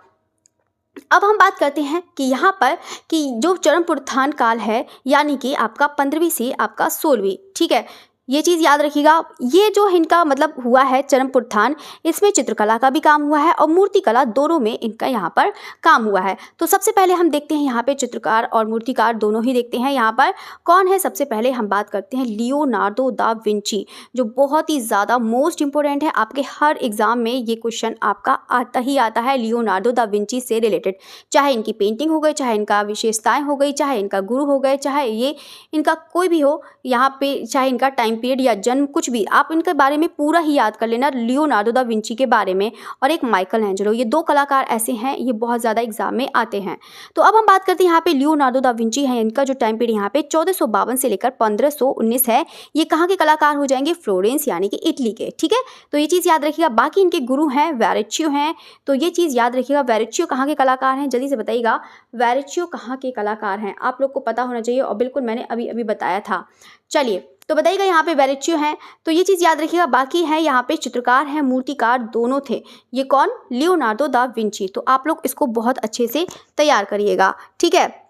अब हम बात करते हैं कि यहाँ पर कि जो चरम पुनरुत्थान काल है यानी कि आपका 15वीं से आपका 16वीं, ठीक है, ये चीज़ याद रखिएगा। ये जो इनका मतलब हुआ है चरम पुनरुत्थान, इसमें चित्रकला का भी काम हुआ है और मूर्तिकला दोनों में इनका यहाँ पर काम हुआ है। तो सबसे पहले हम देखते हैं यहाँ पे चित्रकार और मूर्तिकार दोनों ही देखते हैं। यहाँ पर कौन है, सबसे पहले हम बात करते हैं लियोनार्दो दा विंची, जो बहुत ही ज़्यादा मोस्ट इंपॉर्टेंट है। आपके हर एग्ज़ाम में ये क्वेश्चन आपका आता ही आता है लियोनार्दो दा विंची से रिलेटेड, चाहे इनकी पेंटिंग हो गई, चाहे इनका विशेषताएँ हो गई, चाहे इनका गुरु हो गए, चाहे ये इनका कोई भी हो यहाँ पे, चाहे इनका टाइम पीरियड या जन्म, कुछ भी आप इनके बारे में पूरा ही याद कर लेना, लियोनार्दो दा विंची के बारे में और एक माइकल एंजेलो। ये दो कलाकार ऐसे हैं, ये बहुत ज़्यादा एग्जाम में आते हैं। तो अब हम बात करते हैं यहाँ पे लियोनार्दो दा विंची है, इनका जो टाइम पीरियड यहाँ पे 1452 से लेकर 1519 है। ये कहाँ के कलाकार हो जाएंगे, फ्लोरेंस यानी कि इटली के, ठीक है। तो ये चीज़ याद रखिएगा। बाकी इनके गुरु हैं वेरेच्चियो हैं, तो ये चीज़ याद रखिएगा। वेरेच्चियो कहाँ के कलाकार हैं, जल्दी से बताइएगा, वेरेच्चियो कहाँ के कलाकार हैं, आप लोग को पता होना चाहिए और बिल्कुल मैंने अभी अभी बताया था। चलिए, तो बताइएगा यहाँ पे वेरेच्यो हैं, तो ये चीज़ याद रखिएगा। बाकी है यहाँ पे चित्रकार हैं, मूर्तिकार दोनों थे। ये कौन? Leonardo da Vinci. तो आप लोग इसको बहुत अच्छे से तैयार करिएगा, ठीक है।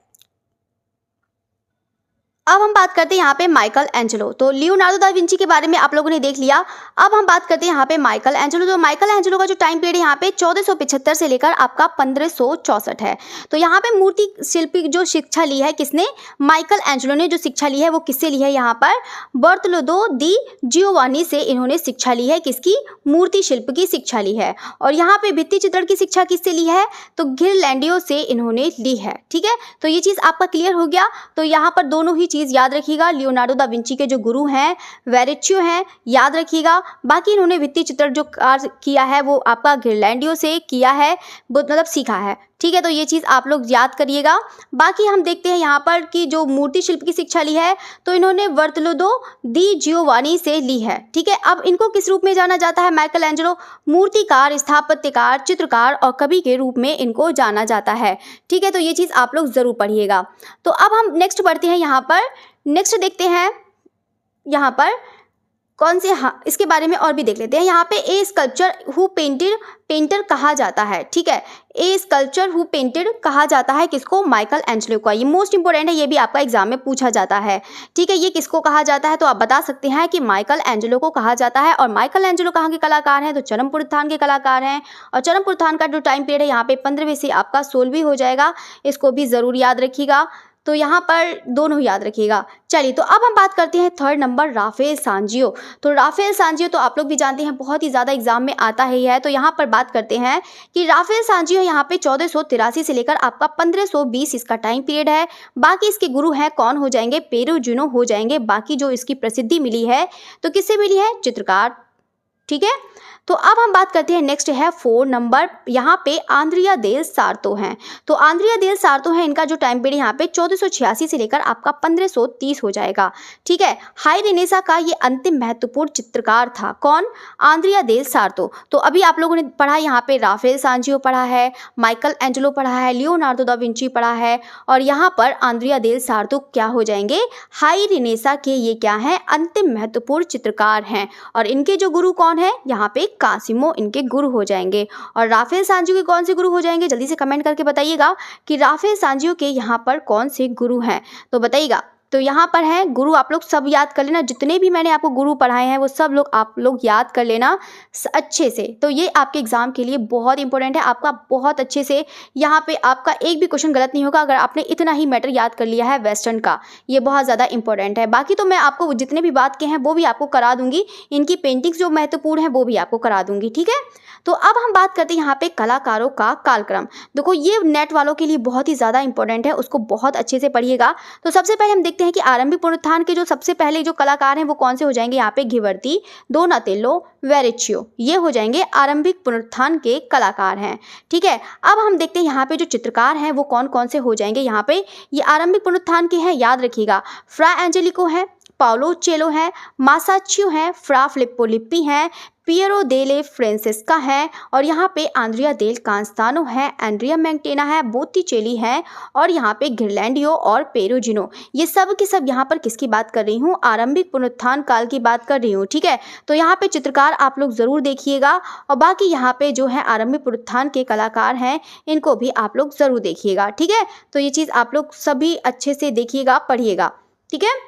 अब हम बात करते हैं यहाँ पे माइकल एंजेलो। तो लियोनार्डो दा विंची के बारे में आप लोगों ने देख लिया। अब हम बात करते हैं यहाँ पे माइकल एंजेलो। तो माइकल एंजेलो का जो टाइम पीरियड यहाँ पे 1475 से लेकर आपका 1564 है। तो यहाँ पे मूर्ति शिल्पी जो शिक्षा ली है किसने? माइकल एंजेलो ने जो शिक्षा ली है वो किससे ली है? यहाँ पर बर्तोल्दो दी जियोवानी से इन्होंने शिक्षा ली है। किसकी? मूर्ति शिल्प की शिक्षा ली है। और यहाँ पे भित्ति चित्रण की शिक्षा किससे ली है? तो घिरलैंडियो से इन्होंने ली है, ठीक है। तो ये चीज़ आपका क्लियर हो गया। तो यहाँ पर दोनों ही चीज़ याद रखिएगा। लियोनार्डो दा विंची के जो गुरु हैं वेरेच्यो हैं, याद रखिएगा। बाकी इन्होंने भित्ति चित्र जो कार्य किया है वो आपका घिरलैंडियो से किया है, मतलब सीखा है, ठीक है। तो ये चीज़ आप लोग याद करिएगा। बाकी हम देखते हैं यहाँ पर कि जो मूर्ति शिल्प की शिक्षा ली है तो इन्होंने बर्तोल्दो दी जियोवानी से ली है, ठीक है। अब इनको किस रूप में जाना जाता है? माइकल एंजेलो मूर्तिकार, स्थापत्यकार, चित्रकार और कवि के रूप में इनको जाना जाता है, ठीक है। तो ये चीज़ आप लोग ज़रूर पढ़िएगा। तो अब हम नेक्स्ट बढ़ते हैं। यहाँ पर नेक्स्ट देखते हैं यहाँ पर कौन से, हाँ इसके बारे में और भी देख लेते हैं। यहाँ पे ए स्कल्पचर हु पेंटर कहा जाता है, ठीक है। ए स्कल्पचर हु पेंटेड कहा जाता है किसको? माइकल एंजेलो को। ये मोस्ट इंपॉर्टेंट है, ये भी आपका एग्जाम में पूछा जाता है, ठीक है। ये किसको कहा जाता है? तो आप बता सकते हैं कि माइकल एंजेलो को कहा जाता है। और माइकल एंजेलो कहाँ के कलाकार हैं? तो चरमपुर उत्थान के कलाकार हैं। और चरमपुर उत्थान का जो टाइम पीरियड है यहाँ पे 15वीं से आपका 16वीं हो जाएगा, इसको भी ज़रूर याद रखिएगा। तो यहाँ पर दोनों याद रखिएगा। चलिए, तो अब हम बात करते हैं थर्ड नंबर राफेल सांजियो। तो राफेल सांजियो तो आप लोग भी जानते हैं, बहुत ही ज़्यादा एग्जाम में आता ही है। तो यहाँ पर बात करते हैं कि राफेल सांजियो यहाँ पे 1483 से लेकर आपका 1520 इसका टाइम पीरियड है। बाकी इसके गुरु हैं कौन हो जाएंगे? पेरुजिनो हो जाएंगे। बाकी जो इसकी प्रसिद्धि मिली है तो किससे मिली है? चित्रकार, ठीक है। तो अब हम बात करते हैं, नेक्स्ट है 4 नंबर। यहाँ पे आंद्रिया देल सार्तो हैं। तो आंद्रिया देल सार्तो है, इनका जो टाइम पीरियड यहाँ पे 1486 से लेकर आपका 1530 हो जाएगा, ठीक है। हाई रेनेसा का ये अंतिम महत्वपूर्ण चित्रकार था। कौन? आंद्रिया देल सार्तो। तो अभी आप लोगों ने पढ़ा यहाँ पे राफेल सांजियो पढ़ा है, माइकल एंजेलो पढ़ा है, लियोनार्डो दा विंची पढ़ा है, और यहाँ पर आंद्रिया देल सार्तो क्या हो जाएंगे? हाई रेनेसा के ये क्या हैं? अंतिम महत्वपूर्ण चित्रकार हैं। और इनके जो गुरु कौन है? यहाँ पे कासिमो इनके गुरु हो जाएंगे। और राफेल सांजियो के कौन से गुरु हो जाएंगे? जल्दी से कमेंट करके बताइएगा कि राफेल सांजियो के यहाँ पर कौन से गुरु हैं, तो बताइएगा। तो यहाँ पर है गुरु, आप लोग सब याद कर लेना। जितने भी मैंने आपको गुरु पढ़ाए हैं वो सब लोग आप लोग याद कर लेना अच्छे से। तो ये आपके एग्जाम के लिए बहुत इंपॉर्टेंट है, आपका बहुत अच्छे से यहाँ पे आपका एक भी क्वेश्चन गलत नहीं होगा अगर आपने इतना ही मैटर याद कर लिया है वेस्टर्न का। ये बहुत ज़्यादा इंपॉर्टेंट है। बाकी तो मैं आपको जितने भी बात के हैं वो भी आपको करा दूंगी, इनकी पेंटिंग्स जो महत्वपूर्ण है वो भी आपको करा दूंगी, ठीक है। तो अब हम बात करते हैं यहाँ पे कलाकारों का कालक्रम। देखो ये नेट वालों के लिए बहुत ही ज़्यादा इंपॉर्टेंट है, उसको बहुत अच्छे से पढ़िएगा। तो सबसे पहले हम देखते हैं कि आरंभिक पुनरुत्थान के जो सबसे पहले जो कलाकार हैं वो कौन से हो जाएंगे? यहाँ पे घिवर्ती, डोनातेल्लो, वेरेच्यो, ये हो जाएंगे आरंभिक पुनरुत्थान के कलाकार हैं, ठीक है। अब हम देखते हैं यहाँ पे जो चित्रकार हैं वो कौन कौन से हो जाएंगे। यहाँ पे ये आरंभिक पुनरुत्थान के हैं, याद रखिएगा। फ्रा एंजेलिको है, पाउलो चेलो है, मासाचियो है, फ्रा फिलिप्पो लिप्पी हैं, पियरो देले फ्रांसेस्का है, और यहाँ पे आंद्रिया देल कांस्तानो है, एंड्रिया मैंगटेना है, बोत्तिचेली है, और यहाँ पे घिरलैंडियो और पेरुजिनो। ये सब के सब यहाँ पर किसकी बात कर रही हूँ? आरंभिक पुनरुत्थान काल की बात कर रही हूँ, ठीक है। तो यहाँ पे चित्रकार आप लोग ज़रूर देखिएगा, और बाकी यहाँ पे जो है आरंभिक पुनरुत्थान के कलाकार हैं इनको भी आप लोग ज़रूर देखिएगा, ठीक है। तो ये चीज़ आप लोग सभी अच्छे से देखिएगा, पढ़िएगा, ठीक है।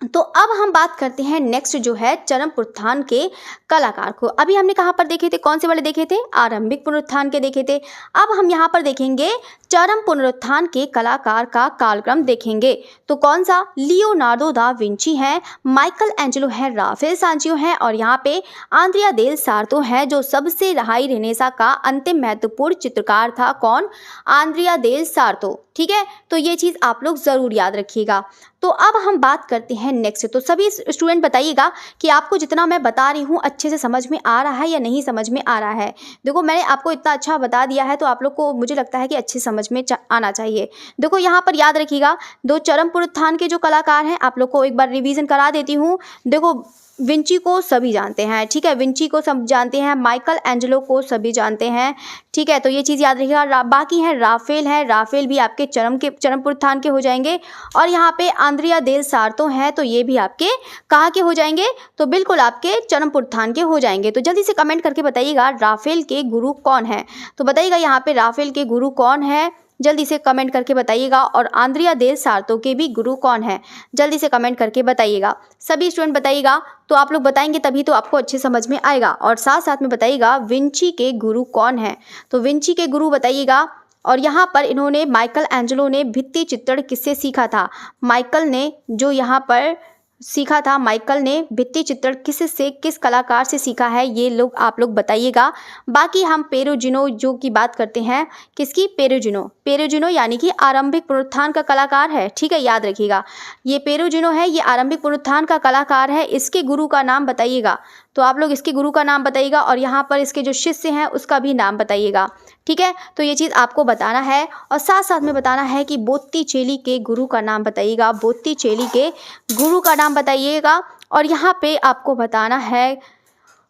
तो अब हम बात करते हैं नेक्स्ट जो है चरम पुनरुत्थान के कलाकार को। अभी हमने कहाँ पर देखे थे? कौन से वाले देखे थे? आरंभिक पुनरुत्थान के देखे थे। अब हम यहाँ पर देखेंगे चरम पुनरुत्थान के कलाकार का कालक्रम देखेंगे। तो कौन सा? लियोनार्डो दा विंची है, माइकल एंजेलो है, राफेल सांजियो है, और यहाँ पे आंद्रिया देल सार्तो है जो सबसे हाई रेनेसा का अंतिम महत्वपूर्ण चित्रकार था। कौन? आंद्रिया देल सार्तो, ठीक है। तो ये चीज़ आप लोग ज़रूर याद रखिएगा। तो अब हम बात करते हैं नेक्स्ट। तो सभी स्टूडेंट बताइएगा कि आपको जितना मैं बता रही हूँ अच्छे से समझ में आ रहा है या नहीं समझ में आ रहा है। देखो मैंने आपको इतना अच्छा बता दिया है तो आप लोग को मुझे लगता है कि अच्छे समझ में आना चाहिए। देखो यहाँ पर याद रखिएगा, दो चरम पुनरुत्थान के जो कलाकार हैं आप लोग को एक बार रिवीजन करा देती हूँ। देखो विंची को सभी जानते हैं, ठीक है, विंची को सब जानते हैं, माइकल एंजेलो को सभी जानते हैं, ठीक है, तो ये चीज़ याद रखिएगा। बाकी है राफेल भी आपके चरम पुरुत्थान के हो जाएंगे। और यहाँ पे आंद्रिया देल सार्तो हैं, तो ये भी आपके कहाँ के हो जाएंगे, तो बिल्कुल आपके चरम पुरुत्थान के हो जाएंगे। तो जल्दी से कमेंट करके बताइएगा राफेल के गुरु कौन है, तो बताइएगा यहाँ पे राफेल के गुरु कौन है, जल्दी से कमेंट करके बताइएगा। और आंद्रिया देल सार्तो के भी गुरु कौन है, जल्दी से कमेंट करके बताइएगा। सभी स्टूडेंट बताइएगा, तो आप लोग बताएंगे तभी तो आपको अच्छे समझ में आएगा। और साथ साथ में बताइएगा विंची के गुरु कौन है, तो विंची के गुरु बताइएगा। और यहाँ पर इन्होंने माइकल एंजेलो ने भित्ति चित्रण किससे सीखा था, माइकल ने जो यहाँ पर सीखा था, माइकल ने भित्ति चित्रण किस कलाकार से सीखा है, ये लोग आप लोग बताइएगा। बाकी हम पेरुजिनो जो की बात करते हैं, किसकी, पेरुजिनो यानी कि आरंभिक पुनरुत्थान का कलाकार है, ठीक है, याद रखिएगा। ये पेरुजिनो है, ये आरंभिक पुनरुत्थान का कलाकार है। इसके गुरु का नाम बताइएगा, तो आप लोग इसके गुरु का नाम बताइएगा। और यहाँ पर इसके जो शिष्य हैं उसका भी नाम बताइएगा, ठीक है, तो ये चीज़ आपको बताना है। और साथ साथ में बताना है कि बोत्तिचेली के गुरु का नाम बताइएगा, बोत्तिचेली के गुरु का नाम बताइएगा। और यहाँ पे आपको बताना है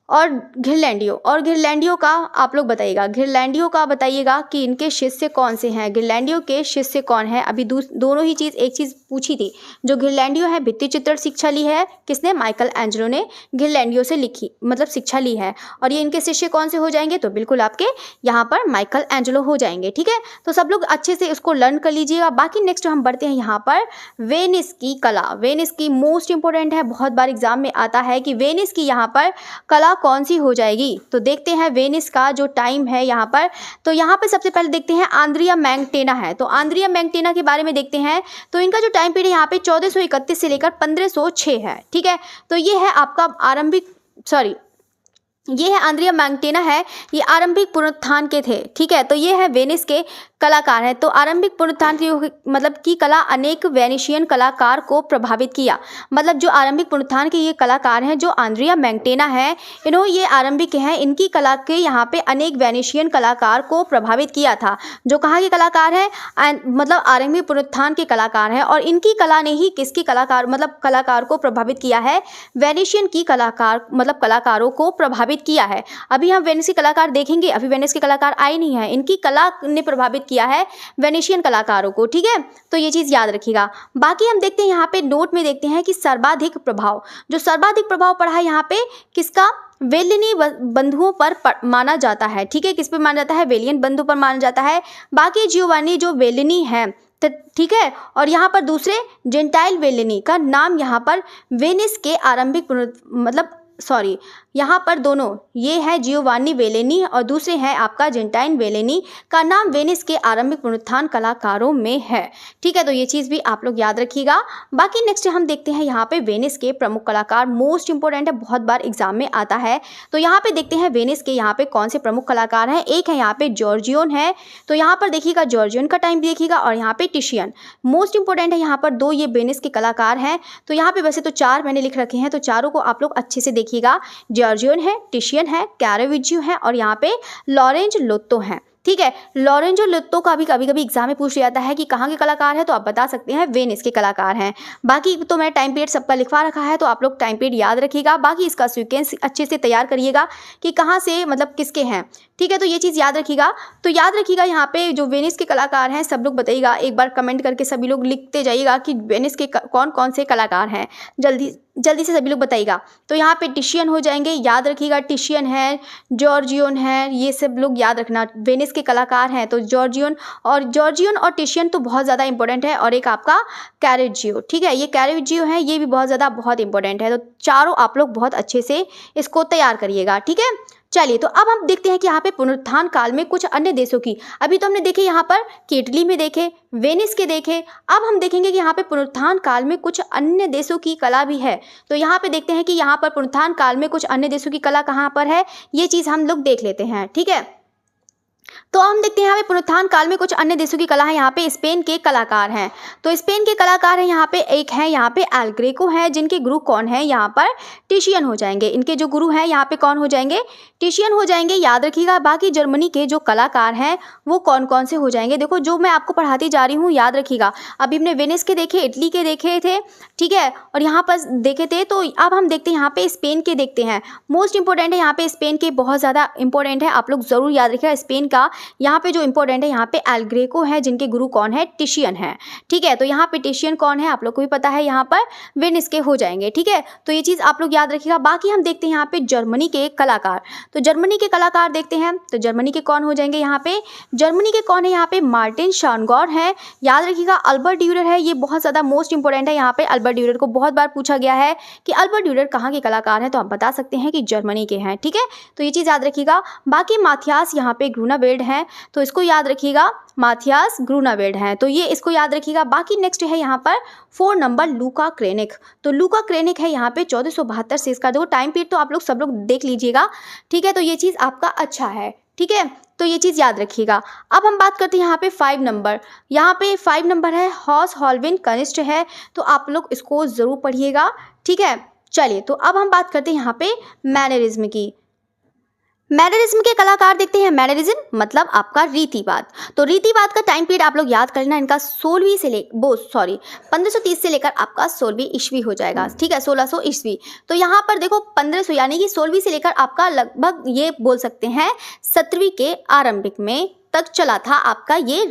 और घिरलैंडियो का आप लोग बताइएगा, घिरलैंडियो का बताइएगा कि इनके शिष्य कौन से हैं, घिरलैंडियो के शिष्य कौन है। अभी दोनों ही चीज़ एक चीज़ पूछी थी, जो घिरलैंडियो है भित्ति चित्रण शिक्षा ली है किसने, माइकल एंजेलो ने घिरलैंडियो से लिखी मतलब शिक्षा ली है। और ये इनके शिष्य कौन से हो जाएंगे, तो बिल्कुल आपके यहाँ पर माइकल एंजेलो हो जाएंगे, ठीक है। तो सब लोग अच्छे से इसको लर्न कर लीजिएगा। बाकी नेक्स्ट हम बढ़ते हैं यहाँ पर वेनिस की कला, वेनिस की मोस्ट इंपॉर्टेंट है, बहुत बार एग्जाम में आता है कि वेनिस की यहाँ पर कला कौन सी हो जाएगी। तो देखते हैं वेनिस का जो टाइम है यहाँ पर, तो यहाँ पर सबसे पहले देखते हैं आंद्रिया मैंगटेना है। तो आंद्रिया मैंगटेना के बारे में देखते हैं, तो इनका जो टाइम पीरियड यहाँ पे 1431 से लेकर 1506 है, ठीक है। तो ये है आपका ये है आंद्रिया मैंगटेना है, ये आरंभिक पुनरुत्थान के थे, ठीक है। तो ये है वेनिस के कलाकार हैं। तो आरंभिक पुनरुत्थान की मतलब की कला अनेक वेनिशियन कलाकार को प्रभावित किया, मतलब जो आरंभिक पुनरुत्थान के ये कलाकार हैं, जो आंद्रिया मैंगटेना है, इन्होंने ये आरंभिक हैं, इनकी कला के यहाँ पे अनेक वेनिशियन कलाकार को प्रभावित किया था। जो कहाँ के कलाकार हैं, मतलब आरंभिक पुनरुत्थान के कलाकार हैं। और इनकी कला ने ही किसकी कलाकार को प्रभावित किया है, वेनिशियन की कलाकारों को प्रभावित किया है। अभी हम वेनिस के कलाकार देखेंगे, अभी वेनिस के कलाकार आए नहीं है, इनकी कला ने प्रभावित किया है वेनिशियन कलाकारों को, ठीक है। तो ये चीज याद रखिएगा। बाकी हम देखते हैं यहाँ पे नोट में देखते हैं कि सर्वाधिक प्रभाव पड़ा है यहाँ पे किसका, वेलिनी बंधुओं पर माना जाता है, ठीक है। किस पे माना जाता है, वेलियन बंधु पर माना जाता है। बाकी जियोवानी जो वेलिनी है, ठीक है। और यहाँ पर दूसरे जेंटाइल वेलिनी का नाम यहाँ पर वेनिस के आरंभिक यहाँ पर दोनों, ये है जियोवानी वेलेनी और दूसरे हैं आपका जेंटाइन वेलेनी, का नाम वेनिस के आरंभिक पुनरुत्थान कलाकारों में है, ठीक है। तो ये चीज़ भी आप लोग याद रखिएगा। बाकी नेक्स्ट हम देखते हैं यहाँ पे वेनिस के प्रमुख कलाकार, मोस्ट इंपॉर्टेंट है, बहुत बार एग्जाम में आता है। तो यहाँ पे देखते हैं वेनिस के यहाँ पे कौन से प्रमुख कलाकार हैं। एक है यहाँ पे जॉर्जियन है, तो यहाँ पर देखिएगा जॉर्जियन का टाइम देखिएगा। और यहाँ पे टिशियन, मोस्ट इंपॉर्टेंट है यहाँ पर दो ये वेनिस के कलाकार हैं। तो यहाँ पे वैसे तो 4 मैंने लिख रखे हैं, तो चारों को आप लोग अच्छे से देखिएगा, जॉर्जियन है, टिशियन है, कैराविजियो है और यहाँ पे लॉरेंज लोत्तो है, ठीक है। लॉरेंजो लोत्तो का भी कभी कभी एग्जाम में पूछ जाता है कि कहाँ के कलाकार है, तो आप बता सकते हैं वेनिस के कलाकार हैं। बाकी तो मैंने टाइम पीरियड सबका लिखवा रखा है, तो आप लोग टाइम पीरियड याद रखिएगा। बाकी इसका सीक्वेंस अच्छे से तैयार करिएगा कि कहाँ से मतलब किसके हैं, ठीक है। तो ये चीज़ याद रखिएगा। तो याद रखिएगा यहाँ पे जो वेनिस के कलाकार हैं, सब लोग बताइएगा, एक बार कमेंट करके सभी लोग लिखते जाइएगा कि वेनिस के कौन कौन से कलाकार हैं, जल्दी से सभी लोग बताइएगा। तो यहाँ पे टिशियन हो जाएंगे, याद रखिएगा, टिशियन है, जॉर्जियन है, ये सब लोग याद रखना, वेनिस के कलाकार हैं। तो जॉर्जियन और टिशियन तो बहुत ज़्यादा इंपॉर्टेंट है। और एक आपका कैरेविजियो, ठीक है, ये कैरेविजियो है, ये भी बहुत इंपॉर्टेंट है। तो चारों आप लोग बहुत अच्छे से इसको तैयार करिएगा, ठीक है। चलिए, तो अब हम देखते हैं कि यहाँ पे पुनरुत्थान काल में कुछ अन्य देशों की, अभी तो हमने देखे यहाँ पर केटली में देखे, वेनिस के देखे, अब हम देखेंगे कि यहाँ पे पुनरुत्थान काल में कुछ अन्य देशों की कला भी है। तो यहाँ पे देखते हैं कि यहाँ पर पुनरुत्थान काल में कुछ अन्य देशों की कला कहाँ पर है, ये चीज़ हम लोग देख लेते हैं, ठीक है। तो हम देखते हैं यहाँ पे पुनरुत्थान काल में कुछ अन्य देशों की कला है। यहाँ पे स्पेन के कलाकार हैं, तो स्पेन के कलाकार हैं यहाँ पे, एक है यहाँ पे एल ग्रेको है, जिनके गुरु कौन है, यहाँ पर टिशियन हो जाएंगे। इनके जो गुरु हैं यहाँ पे कौन हो जाएंगे, टिशियन हो जाएंगे, याद रखिएगा। बाकी जर्मनी के जो कलाकार हैं वो कौन कौन से हो जाएंगे, देखो जो मैं आपको पढ़ाती जा रही हूँ याद रखिएगा। अभी हमने वेनिस के देखे, इटली के देखे थे, ठीक है, और यहाँ पर देखे थे। तो अब हम देखते हैं यहाँ पे स्पेन के देखते हैं। मोस्ट इंपॉर्टेंट है यहाँ पे स्पेन के, बहुत ज़्यादा इंपॉर्टेंट है, आप लोग ज़रूर याद रखिएगा स्पेन का। यहाँ पे जो इंपॉर्टेंट है यहाँ पे एल ग्रेको है, जिनके गुरु कौन है, टिशियन है, ठीक है। तो यहाँ पे टिशियन कौन है आप लोग को भी पता है, यहाँ पर वेनिस के हो जाएंगे, ठीक है। तो ये चीज़ आप लोग याद रखिएगा। बाकी हम देखते हैं यहाँ पे जर्मनी के कलाकार। तो जर्मनी के कलाकार देखते हैं, तो जर्मनी के कौन हो जाएंगे यहाँ पे, जर्मनी के कौन है यहाँ पे, मार्टिन शानगॉर है, याद रखिएगा। अल्बर्ट ड्यूरर है, ये बहुत ज़्यादा मोस्ट इंपॉर्टेंट है यहाँ पे। अल्बर्ट ड्यूरर को बहुत बार पूछा गया है कि अल्बर्ट ड्यूरर कहाँ के कलाकार हैं, तो आप बता सकते हैं कि जर्मनी के हैं, ठीक है। तो ये चीज़ याद रखिएगा। बाकी माथियास यहाँ पे ग्रूनावेल्ड हैं, तो इसको याद रखिएगा, माथियास ग्रूनावेल्ड हैं, तो ये इसको याद रखिएगा। बाकी नेक्स्ट है यहाँ पर 4 नंबर लूका क्रेनिक। तो लूका क्रेनिक है यहाँ पे 1472 से, इसका देखो टाइम पीरियड तो आप लोग सब लोग देख लीजिएगा, ठीक है। तो ये चीज़ आपका अच्छा है, ठीक है, तो ये चीज़ याद रखिएगा। अब हम बात करते हैं यहाँ पे 5 नंबर। यहाँ पे 5 नंबर है, हॉस हॉलविन कनिष्ठ है, तो आप लोग इसको ज़रूर पढ़िएगा, ठीक है। चलिए, तो अब हम बात करते हैं यहाँ पे मैनरिज्म की। मैनरिज्म के कलाकार देखते हैं। मैनरिज्म मतलब आपका रीतिवाद। तो रीतिवाद का टाइम पीरियड आप लोग याद कर लेना, इनका 1530 से लेकर आपका 16वीं ईस्वी हो जाएगा, ठीक है, 1600 ईस्वी। तो यहाँ पर देखो 1500 यानी कि 16वीं से लेकर आपका लगभग ये बोल सकते हैं 17वीं के आरंभिक में तक चला था आपका ये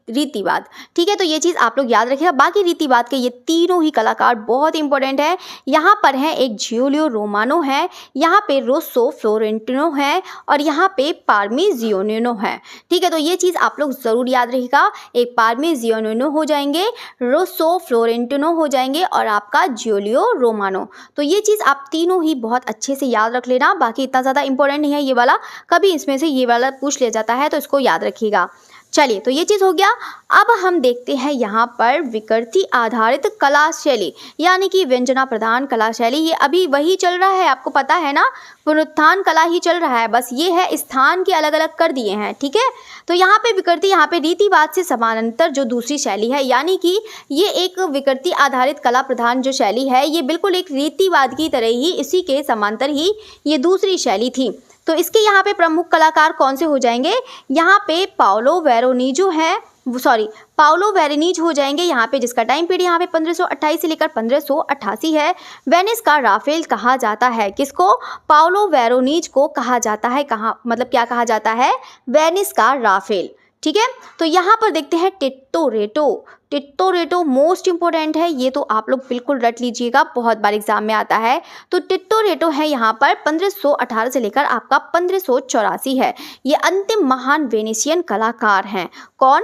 रीतिवाद, ठीक है। तो ये चीज़ आप लोग याद रखिएगा। बाकी रीतिवाद के ये तीनों ही कलाकार बहुत इंपॉर्टेंट है। यहाँ पर है एक जियोलियो रोमानो है, यहाँ पे रोसो फ्लोरेंटिनो है, और यहाँ पे पार्मिजियानो है, ठीक है। तो ये चीज़ आप लोग ज़रूर याद रखिएगा। एक पार्मिजियानो हो जाएंगे, रोसो फ्लोरेंटिनो हो जाएंगे, और आपका जियोलियो रोमानो। तो ये चीज़ आप तीनों ही बहुत अच्छे से याद रख लेना। बाकी इतना ज़्यादा इंपॉर्टेंट नहीं है ये वाला, कभी इसमें से ये वाला पूछ लिया जाता है, तो इसको याद रखिएगा। चलिए, तो ये चीज़ हो गया। अब हम देखते हैं यहाँ पर विकृति आधारित कला शैली, यानी कि व्यंजना प्रधान कला शैली। ये अभी वही चल रहा है, आपको पता है ना, पुनरुत्थान कला ही चल रहा है, बस ये है स्थान के अलग अलग कर दिए हैं, ठीक है। तो यहाँ पे विकृति, यहाँ पे रीतिवाद से समानांतर जो दूसरी शैली है, यानी कि ये एक विकृति आधारित कला प्रधान जो शैली है, ये बिल्कुल एक रीतिवाद की तरह ही, इसी के समांतर ही ये दूसरी शैली थी। तो इसके यहाँ पे प्रमुख कलाकार कौन से हो जाएंगे, यहाँ पे पाओलो वेरोनीज हो जाएंगे यहाँ पे, जिसका टाइम पीरियड यहाँ पे 1528 से लेकर 1588 है। वेनिस का राफेल कहा जाता है, किसको, पाओलो वेरोनीज को कहा जाता है। कहाँ मतलब क्या कहा जाता है, वेनिस का राफेल, ठीक है। तो यहाँ पर देखते हैं टिट्टोरेटो मोस्ट इंपॉर्टेंट है, ये तो आप लोग बिल्कुल रट लीजिएगा, बहुत बार एग्जाम में आता है। तो टिट्टोरेटो है यहाँ पर 1518 से लेकर आपका 1584 है। ये अंतिम महान वेनेशियन कलाकार हैं। कौन,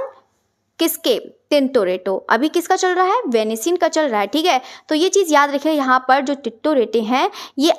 किसके, टिट्टोरेटो। अभी किसका चल रहा है, वेनेशियन का चल रहा है, ठीक है। तो ये चीज़ याद रखिए, यहाँ पर जो टिट्टोरेटे हैं ये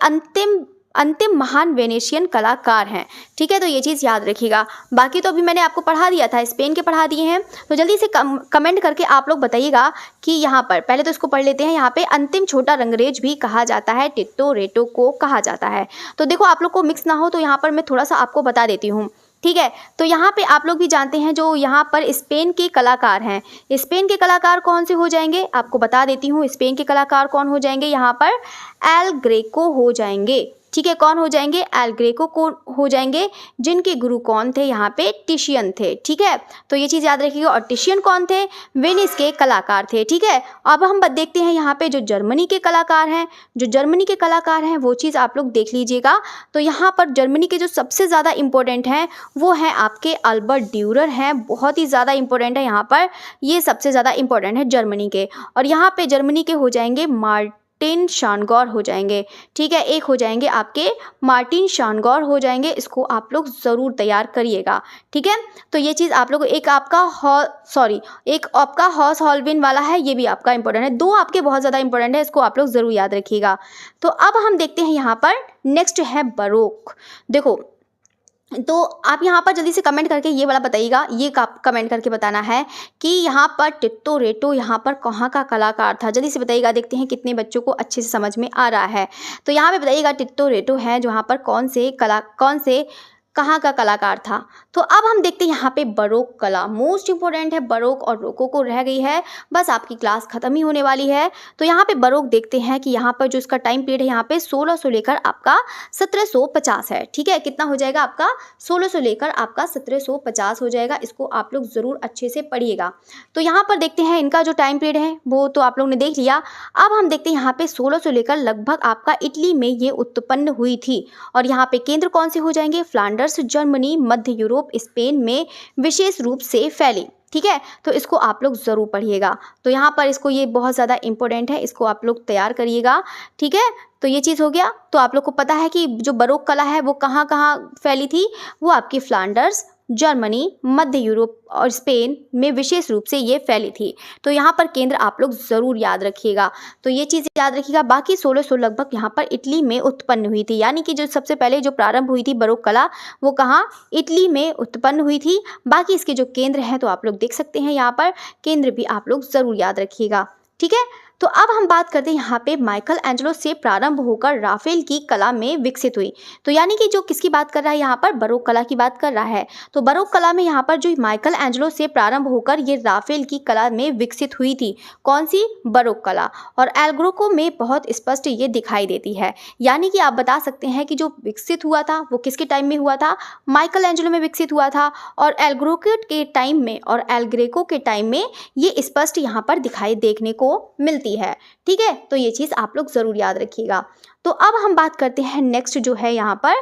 अंतिम महान वेनेशियन कलाकार हैं, ठीक है। तो ये चीज़ याद रखिएगा। बाकी तो अभी मैंने आपको पढ़ा दिया था, स्पेन के पढ़ा दिए हैं। तो जल्दी से कमेंट करके आप लोग बताइएगा कि यहाँ पर, पहले तो इसको पढ़ लेते हैं। यहाँ पे अंतिम छोटा रंगरेज भी कहा जाता है, टिट्टोरेटो को कहा जाता है। तो देखो आप लोग को मिक्स ना हो, तो यहाँ पर मैं थोड़ा सा आपको बता देती हूँ, ठीक है। तो यहाँ पे आप लोग भी जानते हैं जो यहाँ पर स्पेन के कलाकार हैं, स्पेन के कलाकार कौन से हो जाएंगे, आपको बता देती हूँ। स्पेन के कलाकार कौन हो जाएंगे, यहाँ पर एल ग्रेको हो जाएंगे, ठीक है। कौन हो जाएंगे, एल ग्रेको को हो जाएंगे, जिनके गुरु कौन थे, यहाँ पे टिशियन थे, ठीक है। तो ये चीज़ याद रखिएगा। और टिशियन कौन थे, वेनिस के कलाकार थे, ठीक है। अब हम देखते हैं यहाँ पे जो जर्मनी के कलाकार हैं, वो चीज़ आप लोग देख लीजिएगा। तो यहाँ पर जर्मनी के जो सबसे ज़्यादा इंपॉर्टेंट हैं वो हैं आपके अल्बर्ट ड्यूरर हैं, बहुत ही ज़्यादा इंपॉर्टेंट है यहाँ पर, ये सबसे ज़्यादा इंपॉर्टेंट है जर्मनी के। और यहाँ पे जर्मनी के हो जाएंगे मार्टिन शानगॉर हो जाएंगे, ठीक है। एक हो जाएंगे आपके मार्टिन शानगॉर हो जाएंगे, इसको आप लोग ज़रूर तैयार करिएगा, ठीक है। तो ये चीज़ आप लोग, एक आपका हॉस हॉलविन वाला है, ये भी आपका इंपॉर्टेंट है। 2 आपके बहुत ज़्यादा इंपॉर्टेंट है, इसको आप लोग ज़रूर याद रखिएगा। तो अब हम देखते हैं यहाँ पर नेक्स्ट है बरोक। देखो, तो आप यहाँ पर जल्दी से कमेंट करके ये वाला बताइएगा, ये कमेंट करके बताना है कि यहाँ पर टिट्टोरेटो यहाँ पर कहाँ का कलाकार था, जल्दी से बताइएगा। देखते हैं कितने बच्चों को अच्छे से समझ में आ रहा है। तो यहाँ पे बताइएगा टिट्टोरेटो है जो यहाँ पर कौन से कहाँ का कलाकार था। तो अब हम देखते हैं यहाँ पे बरोक कला, मोस्ट इंपॉर्टेंट है। बरोक और रोकोको रह गई है, बस आपकी क्लास खत्म ही होने वाली है। तो यहाँ पे बरोक देखते हैं कि यहाँ पर जो इसका टाइम पीरियड है यहाँ पे 1600 लेकर आपका 1750 है। ठीक है, कितना हो जाएगा आपका 1600 लेकर आपका 1750 हो जाएगा। इसको आप लोग ज़रूर अच्छे से पढ़िएगा। तो यहाँ पर देखते हैं इनका जो टाइम पीरियड है वो तो आप लोग ने देख लिया। अब हम देखते हैं यहाँ पे 1600 लेकर लगभग आपका इटली में ये उत्पन्न हुई थी। और यहाँ पे केंद्र कौन से हो जाएंगे, फ्लांडर्स, जर्मनी, मध्य यूरोप, स्पेन में विशेष रूप से फैली। ठीक है, तो इसको आप लोग ज़रूर पढ़िएगा। तो यहाँ पर इसको ये बहुत ज़्यादा इंपॉर्टेंट है, इसको आप लोग तैयार करिएगा। ठीक है, तो ये चीज़ हो गया। तो आप लोग को पता है कि जो बरोक कला है वो कहाँ कहाँ फैली थी, वो आपकी फ्लांडर्स, जर्मनी, मध्य यूरोप और स्पेन में विशेष रूप से ये फैली थी। तो यहाँ पर केंद्र आप लोग ज़रूर याद रखिएगा। तो ये चीज़ याद रखिएगा। बाकी 1600 लगभग यहाँ पर इटली में उत्पन्न हुई थी, यानी कि जो सबसे पहले जो प्रारंभ हुई थी बरोक कला वो कहाँ, इटली में उत्पन्न हुई थी। बाकी इसके जो केंद्र हैं तो आप लोग देख सकते हैं, यहाँ पर केंद्र भी आप लोग ज़रूर याद रखिएगा। ठीक है, तो अब हम बात करते हैं यहाँ पे माइकल एंजेलो से प्रारंभ होकर राफेल की कला में विकसित हुई। तो यानी कि जो किसकी बात कर रहा है यहाँ पर, बरोक कला की बात कर रहा है। तो बरोक कला में यहाँ पर जो माइकल एंजेलो से प्रारंभ होकर ये राफेल की कला में विकसित हुई थी, कौन सी, बरोक कला। और एल ग्रेको में बहुत स्पष्ट ये दिखाई देती है। यानी कि आप बता सकते हैं कि जो विकसित हुआ था वो किसके टाइम में हुआ था, माइकल एंजेलो में विकसित हुआ था। और एल ग्रेको के टाइम में और एल ग्रेको के टाइम में ये स्पष्ट यहाँ पर दिखाई देखने को मिलती है। ठीक है, तो ये चीज आप लोग जरूर याद रखिएगा। तो अब हम बात करते हैं नेक्स्ट जो है यहाँ पर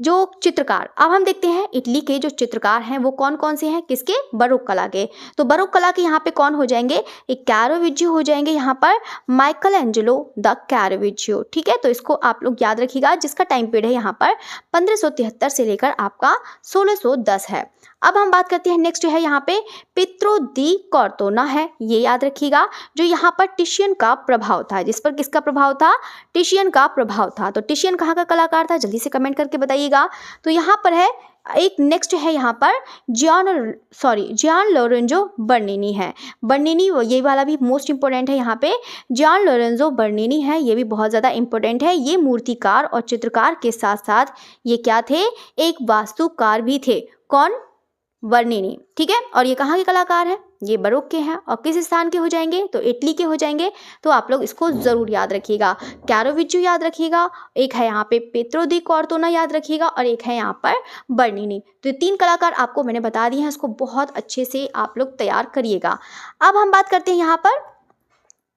जो चित्रकार। अब हम देखते हैं इटली के जो चित्रकार हैं वो कौन कौन से हैं, किसके, बरोक कला के। तो बरोक कला के यहाँ पे कौन हो जाएंगे, एक कैरोविजियो हो जाएंगे यहाँ पर, माइकल एंजेलो द कैरोविजियो। ठीक है, तो इसको आप लोग याद रखिएगा, जिसका टाइम पीरियड है यहाँ पर 1573 से लेकर आपका 1610 है। अब हम बात करते हैं नेक्स्ट है यहाँ पे पित्रो दी कॉर्तोना है, ये याद रखिएगा, जो यहाँ पर टिशियन का प्रभाव था। जिस पर किसका प्रभाव था, टिशियन का प्रभाव था। तो टिशियन कहाँ का कलाकार था, जल्दी से कमेंट करके बताइएगा। तो यहाँ पर है एक नेक्स्ट है यहाँ पर जियान लोरेंजो बर्निनी है। बर्निनी ये वाला भी मोस्ट इंपॉर्टेंट है, यहाँ पे जियान लोरेंजो बर्निनी है, ये भी बहुत ज़्यादा इंपॉर्टेंट है। ये मूर्तिकार और चित्रकार के साथ साथ ये क्या थे, एक वास्तुकार भी थे। कौन, बर्निनी। ठीक है, और ये कहाँ के कलाकार हैं, ये बरोक के हैं। और किस स्थान के हो जाएंगे, तो इटली के हो जाएंगे। तो आप लोग इसको ज़रूर याद रखिएगा। कैरोविजियो याद रखिएगा, एक है यहाँ पे पेत्रो दी कॉर्तोना याद रखिएगा, और एक है यहाँ पर बर्निनी। तो ये 3 कलाकार आपको मैंने बता दिए हैं, इसको बहुत अच्छे से आप लोग तैयार करिएगा। अब हम बात करते हैं यहाँ पर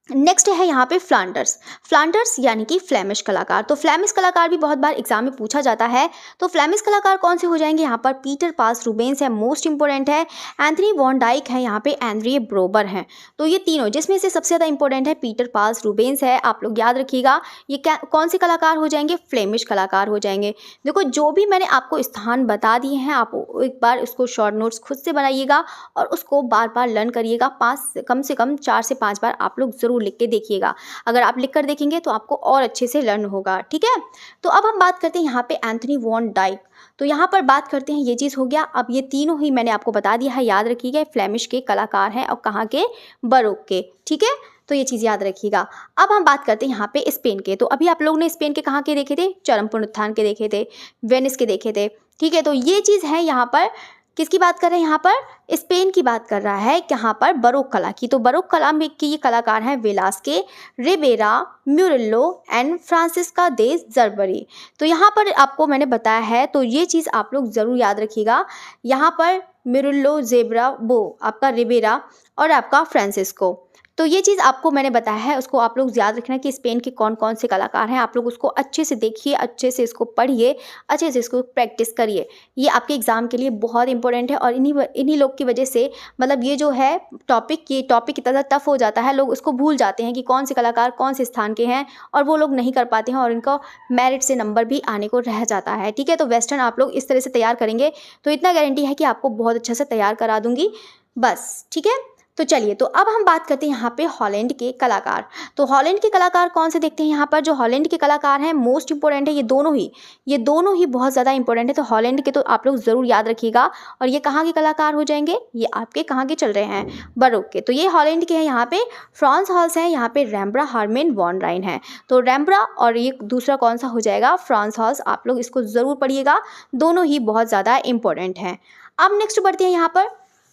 नेक्स्ट है यहाँ पे फ्लांडर्स। फ्लांडर्स यानी कि फ्लेमिश कलाकार। तो फ्लेमिश कलाकार भी बहुत बार एग्जाम में पूछा जाता है। तो फ्लेमिश कलाकार कौन से हो जाएंगे, यहाँ पर पीटर पास रूबेंस है, मोस्ट इंपॉर्टेंट है। एंथनी वॉन डाइक है, यहाँ पे एंड्रिए ब्रोबर हैं। तो ये तीनों, जिसमें से सबसे ज़्यादा इंपॉर्टेंट है पीटर पास रूबेंस है। आप लोग याद रखिएगा, ये क्या कौन से कलाकार हो जाएंगे, फ्लेमिश कलाकार हो जाएंगे। देखो जो भी मैंने आपको स्थान बता दिए हैं, आप एक बार उसको शॉर्ट नोट्स खुद से बनाइएगा और उसको बार बार लर्न करिएगा। कम से कम 4 से 5 बार आप लोग ज़रूर लिख के देखिएगा। अगर आप लिख कर देखेंगे तो आपको और अच्छे से लर्न होगा। ठीक है, तो अब हम बात करते हैं यहाँ पे एंथनी वॉन डाइक। तो यहाँ पर बात करते हैं, ये चीज़ हो गया। अब ये तीनों ही मैंने आपको बता दिया है, याद रखिएगा, फ्लेमिश के कलाकार हैं और कहाँ के, बरोक के। ठीक है, तो ये चीज़ याद रखिएगा। अब हम बात करते हैं यहाँ पे स्पेन के। तो अभी आप लोगों ने स्पेन के कहाँ के देखे थे, चरम पुनरुत्थान के देखे थे, वेनिस के देखे थे। ठीक है, तो ये चीज़ है यहाँ पर किसकी बात कर रहे हैं, यहाँ पर स्पेन की बात कर रहा है, यहाँ पर बरोक कला की। तो बरोक कला में की ये कलाकार हैं वेलास्के, रिबेरा, म्यूरिल्लो एंड फ्रांसिस्का दे जर्बरी। तो यहाँ पर आपको मैंने बताया है, तो ये चीज़ आप लोग ज़रूर याद रखिएगा। यहाँ पर म्यूरिल्लो, जेब्रा, वो आपका रिबेरा और आपका फ्रांसिस्को। तो ये चीज़ आपको मैंने बताया है, उसको आप लोग याद रखना कि स्पेन के कौन कौन से कलाकार हैं। आप लोग उसको अच्छे से देखिए, अच्छे से इसको पढ़िए, अच्छे से इसको प्रैक्टिस करिए। ये आपके एग्ज़ाम के लिए बहुत इंपॉर्टेंट है। और इन्हीं लोग की वजह से मतलब ये जो है टॉपिक इतना टफ हो जाता है, लोग उसको भूल जाते हैं कि कौन से कलाकार कौन से स्थान के हैं, और वो लोग नहीं कर पाते हैं और इनको मेरिट से नंबर भी आने को रह जाता है। ठीक है, तो वेस्टर्न आप लोग इस तरह से तैयार करेंगे तो इतना गारंटी है कि आपको बहुत अच्छा से तैयार करा दूँगी बस। ठीक है, तो चलिए, तो अब हम बात करते हैं यहाँ पे हॉलैंड के कलाकार। तो हॉलैंड के कलाकार कौन से देखते हैं यहाँ पर। जो हॉलैंड के कलाकार हैं मोस्ट इंपॉर्टेंट है ये दोनों ही बहुत ज़्यादा इंपॉर्टेंट है। तो हॉलैंड के तो आप लोग ज़रूर याद रखिएगा। और ये कहाँ के कलाकार हो जाएंगे, ये आपके कहाँ के चल रहे हैं, बरोक के। तो ये हॉलैंड के हैं यहाँ पे फ्रांस हॉल्स हैं, यहाँ पे रेम्ब्रा हरमेन वॉन राइन है। तो रेम्ब्रा और ये दूसरा कौन सा हो जाएगा, फ्रांस हॉल्स। आप लोग इसको ज़रूर पढ़िएगा, दोनों ही बहुत ज़्यादा इंपॉर्टेंट हैं। अब नेक्स्ट बढ़ते हैं यहाँ पर,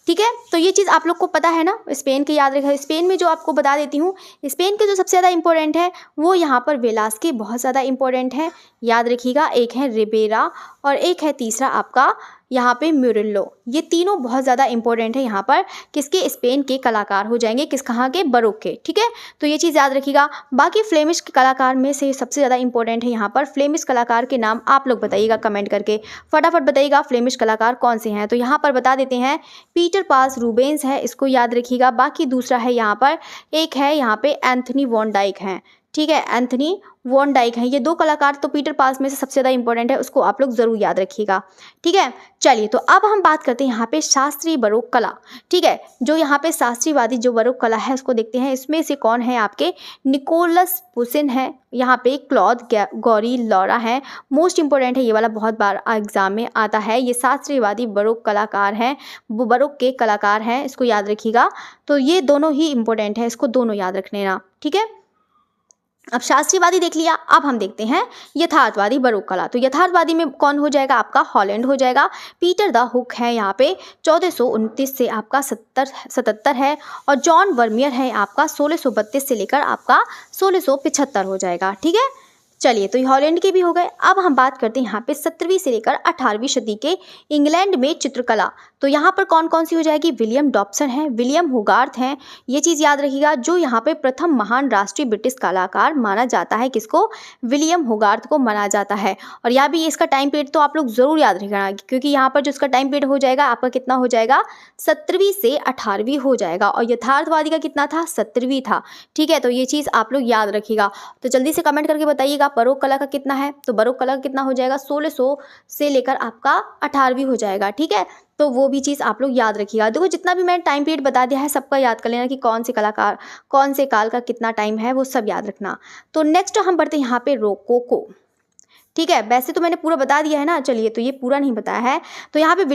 ठीक है। तो ये चीज़ आप लोग को पता है ना, स्पेन के याद रखा। स्पेन में जो आपको बता देती हूँ, स्पेन के जो सबसे ज़्यादा इंपॉर्टेंट है वो यहाँ पर वेलास्के बहुत ज़्यादा इंपॉर्टेंट है, याद रखिएगा। एक है रिबेरा और एक है तीसरा आपका यहाँ पे म्यूरिल्लो। ये तीनों बहुत ज़्यादा इंपॉर्टेंट है यहाँ पर, किसके, स्पेन के कलाकार हो जाएंगे, किस कहाँ के, बरोक के, ठीक है। तो ये चीज़ याद रखिएगा। बाकी फ्लेमिश कलाकार में से सबसे ज़्यादा इंपॉर्टेंट है यहाँ पर। फ्लेमिश कलाकार के नाम आप लोग बताइएगा कमेंट करके, फटाफट बताइएगा फ्लेमिश कलाकार कौन से हैं। तो यहाँ पर बता देते हैं, पीटर पास रूबेंस है, इसको याद रखिएगा। बाकी दूसरा है यहाँ पर, एक है यहाँ पे एंथनी वॉन डाइक हैं, ठीक है, एंथनी वॉन डाइक हैं। ये दो कलाकार तो पीटर पास में से सबसे ज़्यादा इंपॉर्टेंट है, उसको आप लोग ज़रूर याद रखिएगा, ठीक है। चलिए, तो अब हम बात करते हैं यहाँ पे शास्त्रीय बरोक कला, ठीक है। जो यहाँ पे शास्त्रीयवादी जो बरोक कला है उसको देखते हैं। इसमें से कौन है आपके, निकोलस पुसिन है, यहाँ पे क्लॉद गौरी लौरा है। मोस्ट इंपॉर्टेंट है ये वाला, बहुत बार एग्जाम में आता है। ये शास्त्रीयवादी बरोक कलाकार हैं, वो बरोक के कलाकार हैं, इसको याद रखिएगा। तो ये दोनों ही इंपॉर्टेंट है, इसको दोनों याद रख लेना, ठीक है। अब शास्त्रीयवादी देख लिया, अब हम देखते हैं यथार्थवादी बरोक कला। तो यथार्थवादी में कौन हो जाएगा, आपका हॉलैंड हो जाएगा। पीटर द हुक है यहाँ पे 1429 से आपका 77 है। और जॉन वर्मियर है आपका 1632 से लेकर आपका 1675 हो जाएगा, ठीक है। चलिए, तो ये हॉलैंड के भी हो गए। अब हम बात करते हैं यहाँ पे 17वीं से लेकर 18वीं सदी के इंग्लैंड में चित्रकला। तो यहाँ पर कौन कौन सी हो जाएगी, विलियम डॉब्सन है, विलियम होगार्थ हैं, ये चीज़ याद रखिएगा। जो यहाँ पे प्रथम महान राष्ट्रीय ब्रिटिश कलाकार माना जाता है, किसको, विलियम होगार्थ को माना जाता है। और यहाँ भी इसका टाइम पीरियड तो आप लोग ज़रूर याद रखिएगा, क्योंकि यहाँ पर जो इसका टाइम पीरियड हो जाएगा आपका कितना हो जाएगा, 17वीं से 18वीं हो जाएगा। और यथार्थवादी का कितना था, 17वीं था, ठीक है। तो ये चीज़ आप लोग याद रखिएगा। तो जल्दी से कमेंट करके बताइएगा बरोक कला का कितना है। तो बरोक कला का कितना हो जाएगा, 1600 से लेकर आपका 18वीं हो जाएगा, ठीक है। तो वो भी चीज़ आप लोग याद रखिएगा। देखो, जितना भी मैंने टाइम पीरियड बता दिया है सबका याद कर लेना, कि कौन से कलाकार कौन से काल का कितना टाइम है, वो सब याद रखना। तो नेक्स्ट हम बढ़ते हैं यहाँ पे रोकोको, ठीक है। वैसे तो मैंने पूरा बता दिया है ना, चलिए, तो ये पूरा नहीं बताया है। तो यहाँ पे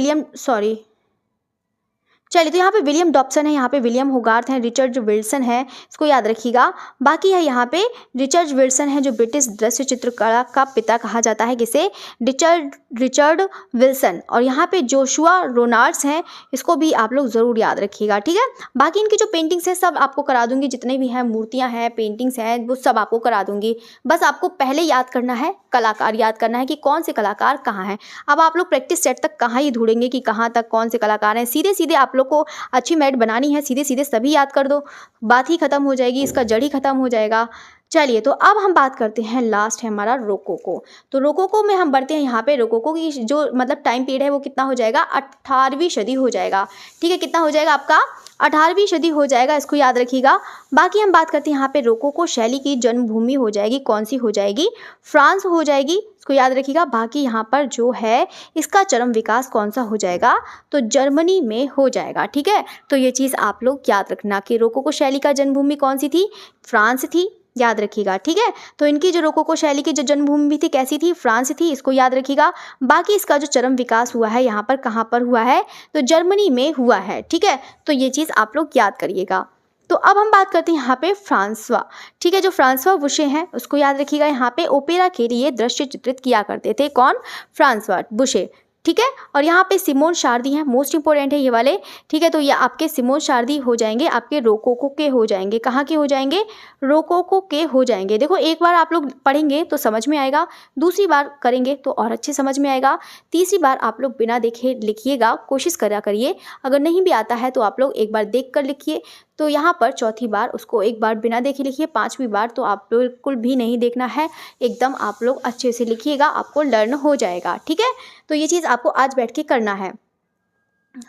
चलिए, तो यहाँ पे विलियम डॉब्सन है, यहाँ पे विलियम होगार्थ हैं, रिचर्ड विल्सन है, इसको याद रखिएगा। बाकी है यहाँ पे रिचर्ड विल्सन है, जो ब्रिटिश दृश्य चित्रकला का पिता कहा जाता है, किसे, रिचर्ड विल्सन। और यहाँ पे जोशुआ रोनाल्ड्स हैं, इसको भी आप लोग ज़रूर याद रखिएगा, ठीक है। बाकी इनकी जो पेंटिंग्स है सब आपको करा दूंगी, जितने भी हैं मूर्तियाँ हैं, पेंटिंग्स हैं, वो सब आपको करा दूंगी। बस आपको पहले याद करना है, कलाकार याद करना है कि कौन से कलाकार कहाँ हैं। अब आप लोग प्रैक्टिस सेट तक कहाँ ही ढूंढेंगे कि कहाँ तक कौन से कलाकार हैं। सीधे सीधे आप लोग को अच्छी मैट बनानी है, सीधे सीधे सभी याद कर दो, बात ही खत्म हो जाएगी, इसका जड़ ही खत्म हो जाएगा। चलिए, तो अब हम बात करते हैं, लास्ट है हमारा रोकोको। तो रोकोको में हम बढ़ते हैं यहाँ पे। रोकोको की जो मतलब टाइम पीरियड है वो कितना हो जाएगा, 18वीं सदी हो जाएगा, ठीक है। कितना हो जाएगा आपका, 18वीं सदी हो जाएगा, इसको याद रखिएगा। बाकी हम बात करते हैं यहाँ पे रोकोको शैली की जन्मभूमि हो जाएगी, कौन सी हो जाएगी, फ्रांस हो जाएगी, इसको याद रखिएगा। बाकी यहाँ पर जो है इसका चरम विकास कौन सा हो जाएगा, तो जर्मनी में हो जाएगा, ठीक है। तो ये चीज़ आप लोग याद रखना कि रोकोको शैली का जन्मभूमि कौन सी थी, फ्रांस थी, याद रखिएगा, ठीक है। तो इनकी जो रोकोको शैली की जो जन्मभूमि थी कैसी थी, फ्रांस थी, इसको याद रखिएगा। बाकी इसका जो चरम विकास हुआ है यहाँ पर कहाँ पर हुआ है, तो जर्मनी में हुआ है, ठीक है। तो ये चीज़ आप लोग याद करिएगा। तो अब हम बात करते हैं यहाँ पे फ्रांसवा, ठीक है। जो फ्रांसवा बुशे हैं उसको याद रखिएगा। यहाँ पे ओपेरा के लिए दृश्य चित्रित किया करते थे, कौन, फ्रांसवा बुशे, ठीक है। और यहाँ पे सिमोन शारदी हैं, मोस्ट इंपॉर्टेंट है ये वाले, ठीक है। तो ये आपके सिमोन शारदी हो जाएंगे, आपके रोकोको के हो जाएंगे, कहाँ के हो जाएंगे, रोकोको के हो जाएंगे। देखो, एक बार आप लोग पढ़ेंगे तो समझ में आएगा, दूसरी बार करेंगे तो और अच्छे समझ में आएगा, तीसरी बार आप लोग बिना देखे लिखिएगा, कोशिश करा करिए। अगर नहीं भी आता है तो आप लोग एक बार देख कर लिखिए। तो यहाँ पर चौथी बार उसको एक बार बिना देखे लिखिए, 5वीं बार तो आप बिल्कुल भी नहीं देखना है, एकदम आप लोग अच्छे से लिखिएगा, आपको लर्न हो जाएगा, ठीक है। तो ये चीज़ आपको आज बैठ के करना है।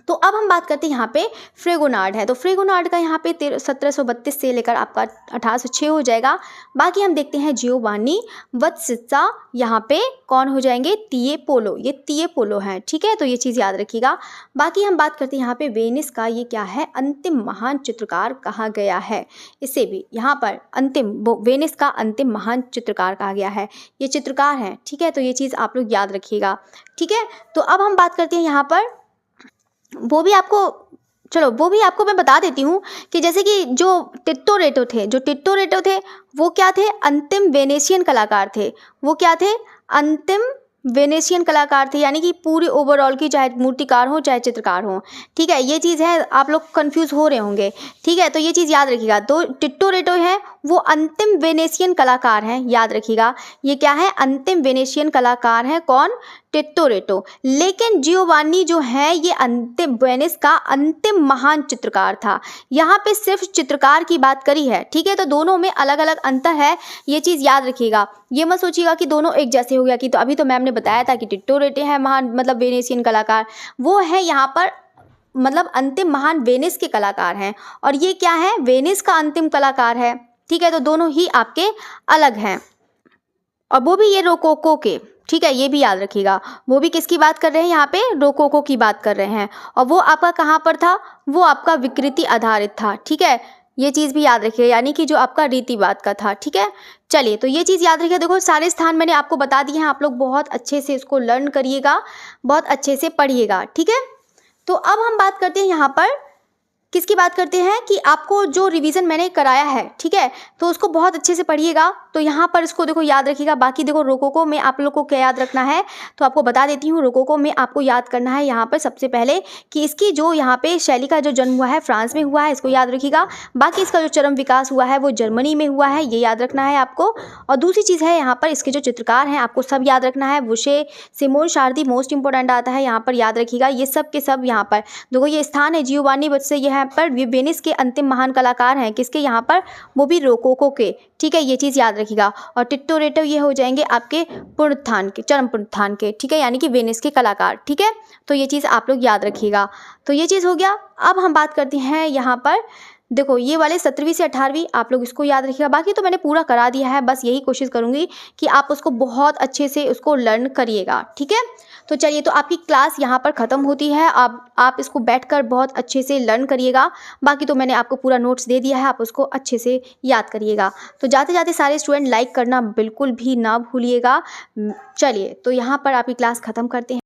तो अब हम बात करते हैं यहाँ पे फ्रेगोनार्ड है। तो फ्रेगोनार्ड का यहाँ पे 1732 से लेकर आपका 1806 हो जाएगा। बाकी हम देखते हैं जियोवानी बात्तिस्ता, यहाँ पे कौन हो जाएंगे, तिएपोलो, ये तिएपोलो हैं, ठीक है, तो ये चीज़ याद रखिएगा। बाकी हम बात करते हैं यहाँ पे वेनिस का, ये क्या है, अंतिम महान चित्रकार कहा गया है, इसे भी यहाँ पर अंतिम, वेनिस का अंतिम महान चित्रकार कहा गया है, ये चित्रकार हैं, ठीक है, तो ये चीज़ आप लोग याद रखिएगा, ठीक है। तो अब हम बात करते हैं यहाँ पर, वो भी आपको मैं बता देती हूँ कि जैसे कि जो टिट्टोरेटो थे वो क्या थे, अंतिम वेनेशियन कलाकार थे, वो क्या थे, अंतिम वेनेशियन कलाकार थे, यानी कि पूरी ओवरऑल की, चाहे मूर्तिकार हो चाहे चित्रकार हो, ठीक है, ये चीज़ है, आप लोग कंफ्यूज हो रहे होंगे, ठीक है, तो ये चीज़ याद रखिएगा। तो टिट्टोरेटो है वो अंतिम वेनेशियन कलाकार हैं, याद रखिएगा, ये क्या है, अंतिम वेनेशियन कलाकार हैं, कौन, टिट्टोरेटो। लेकिन जियोवानी जो है ये अंतिम, वेनिस का अंतिम महान चित्रकार था, यहाँ पे सिर्फ चित्रकार की बात करी है, ठीक है, तो दोनों में अलग अलग अंतर है, ये चीज़ याद रखिएगा, ये मत सोचिएगा कि दोनों एक जैसे हो गया, कि तो अभी तो मैम ने बताया था कि टिट्टोरेटो है महान, मतलब वेनेशियन कलाकार, वो है यहाँ पर मतलब अंतिम महान वेनिस के कलाकार हैं, और ये क्या है, वेनिस का अंतिम कलाकार है, ठीक है, तो दोनों ही आपके अलग हैं, और वो भी ये रोकोको के, ठीक है, ये भी याद रखिएगा, वो भी किसकी बात कर रहे हैं, यहाँ पे रोकोको की बात कर रहे हैं, और वो आपका कहाँ पर था, वो आपका विकृति आधारित था, ठीक है, ये चीज़ भी याद रखिएगा, यानी कि जो आपका रीतिवाद का था, ठीक है। चलिए, तो ये चीज़ याद रखिएगा, देखो सारे स्थान मैंने आपको बता दिए हैं, आप लोग बहुत अच्छे से इसको लर्न करिएगा, बहुत अच्छे से पढ़िएगा, ठीक है। तो अब हम बात करते हैं यहाँ पर, किसकी बात करते हैं, कि आपको जो रिवीजन मैंने कराया है, ठीक है, तो उसको बहुत अच्छे से पढ़िएगा, तो यहाँ पर इसको देखो याद रखिएगा। बाकी देखो रोकोको में आप लोग को क्या याद रखना है, तो आपको बता देती हूँ, रोकोको में आपको याद करना है यहाँ पर सबसे पहले कि इसकी जो यहाँ पे शैली का जो जन्म हुआ है फ्रांस में हुआ है, इसको याद रखिएगा। बाकी इसका जो चरम विकास हुआ है वो जर्मनी में हुआ है, ये याद रखना है आपको। और दूसरी चीज़ है यहाँ पर इसके जो चित्रकार हैं आपको सब याद रखना है, वुशे, सिमोन शारदी मोस्ट इंपॉर्टेंट आता है यहाँ पर, याद रखिएगा, ये सब के सब यहाँ पर देखो, ये स्थान है जियोवानी बात्तिस्ता, ये यहाँ पर वेनिस के अंतिम महान कलाकार हैं, किसके यहाँ पर, वो भी रोकोको के, ठीक है, ये चीज़ याद रखिएगा। और टिट्टोरेटो ये हो जाएंगे आपके पुनरुत्थान के, चरम पुनरुत्थान के, ठीक है, यानी कि वेनिस के कलाकार, ठीक है, तो ये चीज़ आप लोग याद रखिएगा। तो ये चीज़ हो गया। अब हम बात करते हैं यहाँ पर, देखो ये वाले 17वीं से 18वीं आप लोग इसको याद रखिएगा, बाकी तो मैंने पूरा करा दिया है, बस यही कोशिश करूँगी कि आप उसको बहुत अच्छे से उसको लर्न करिएगा, ठीक है। तो चलिए, तो आपकी क्लास यहाँ पर ख़त्म होती है, आप इसको बैठकर बहुत अच्छे से लर्न करिएगा, बाकी तो मैंने आपको पूरा नोट्स दे दिया है, आप उसको अच्छे से याद करिएगा। तो जाते जाते सारे स्टूडेंट लाइक करना बिल्कुल भी ना भूलिएगा। चलिए, तो यहाँ पर आपकी क्लास ख़त्म करते हैं।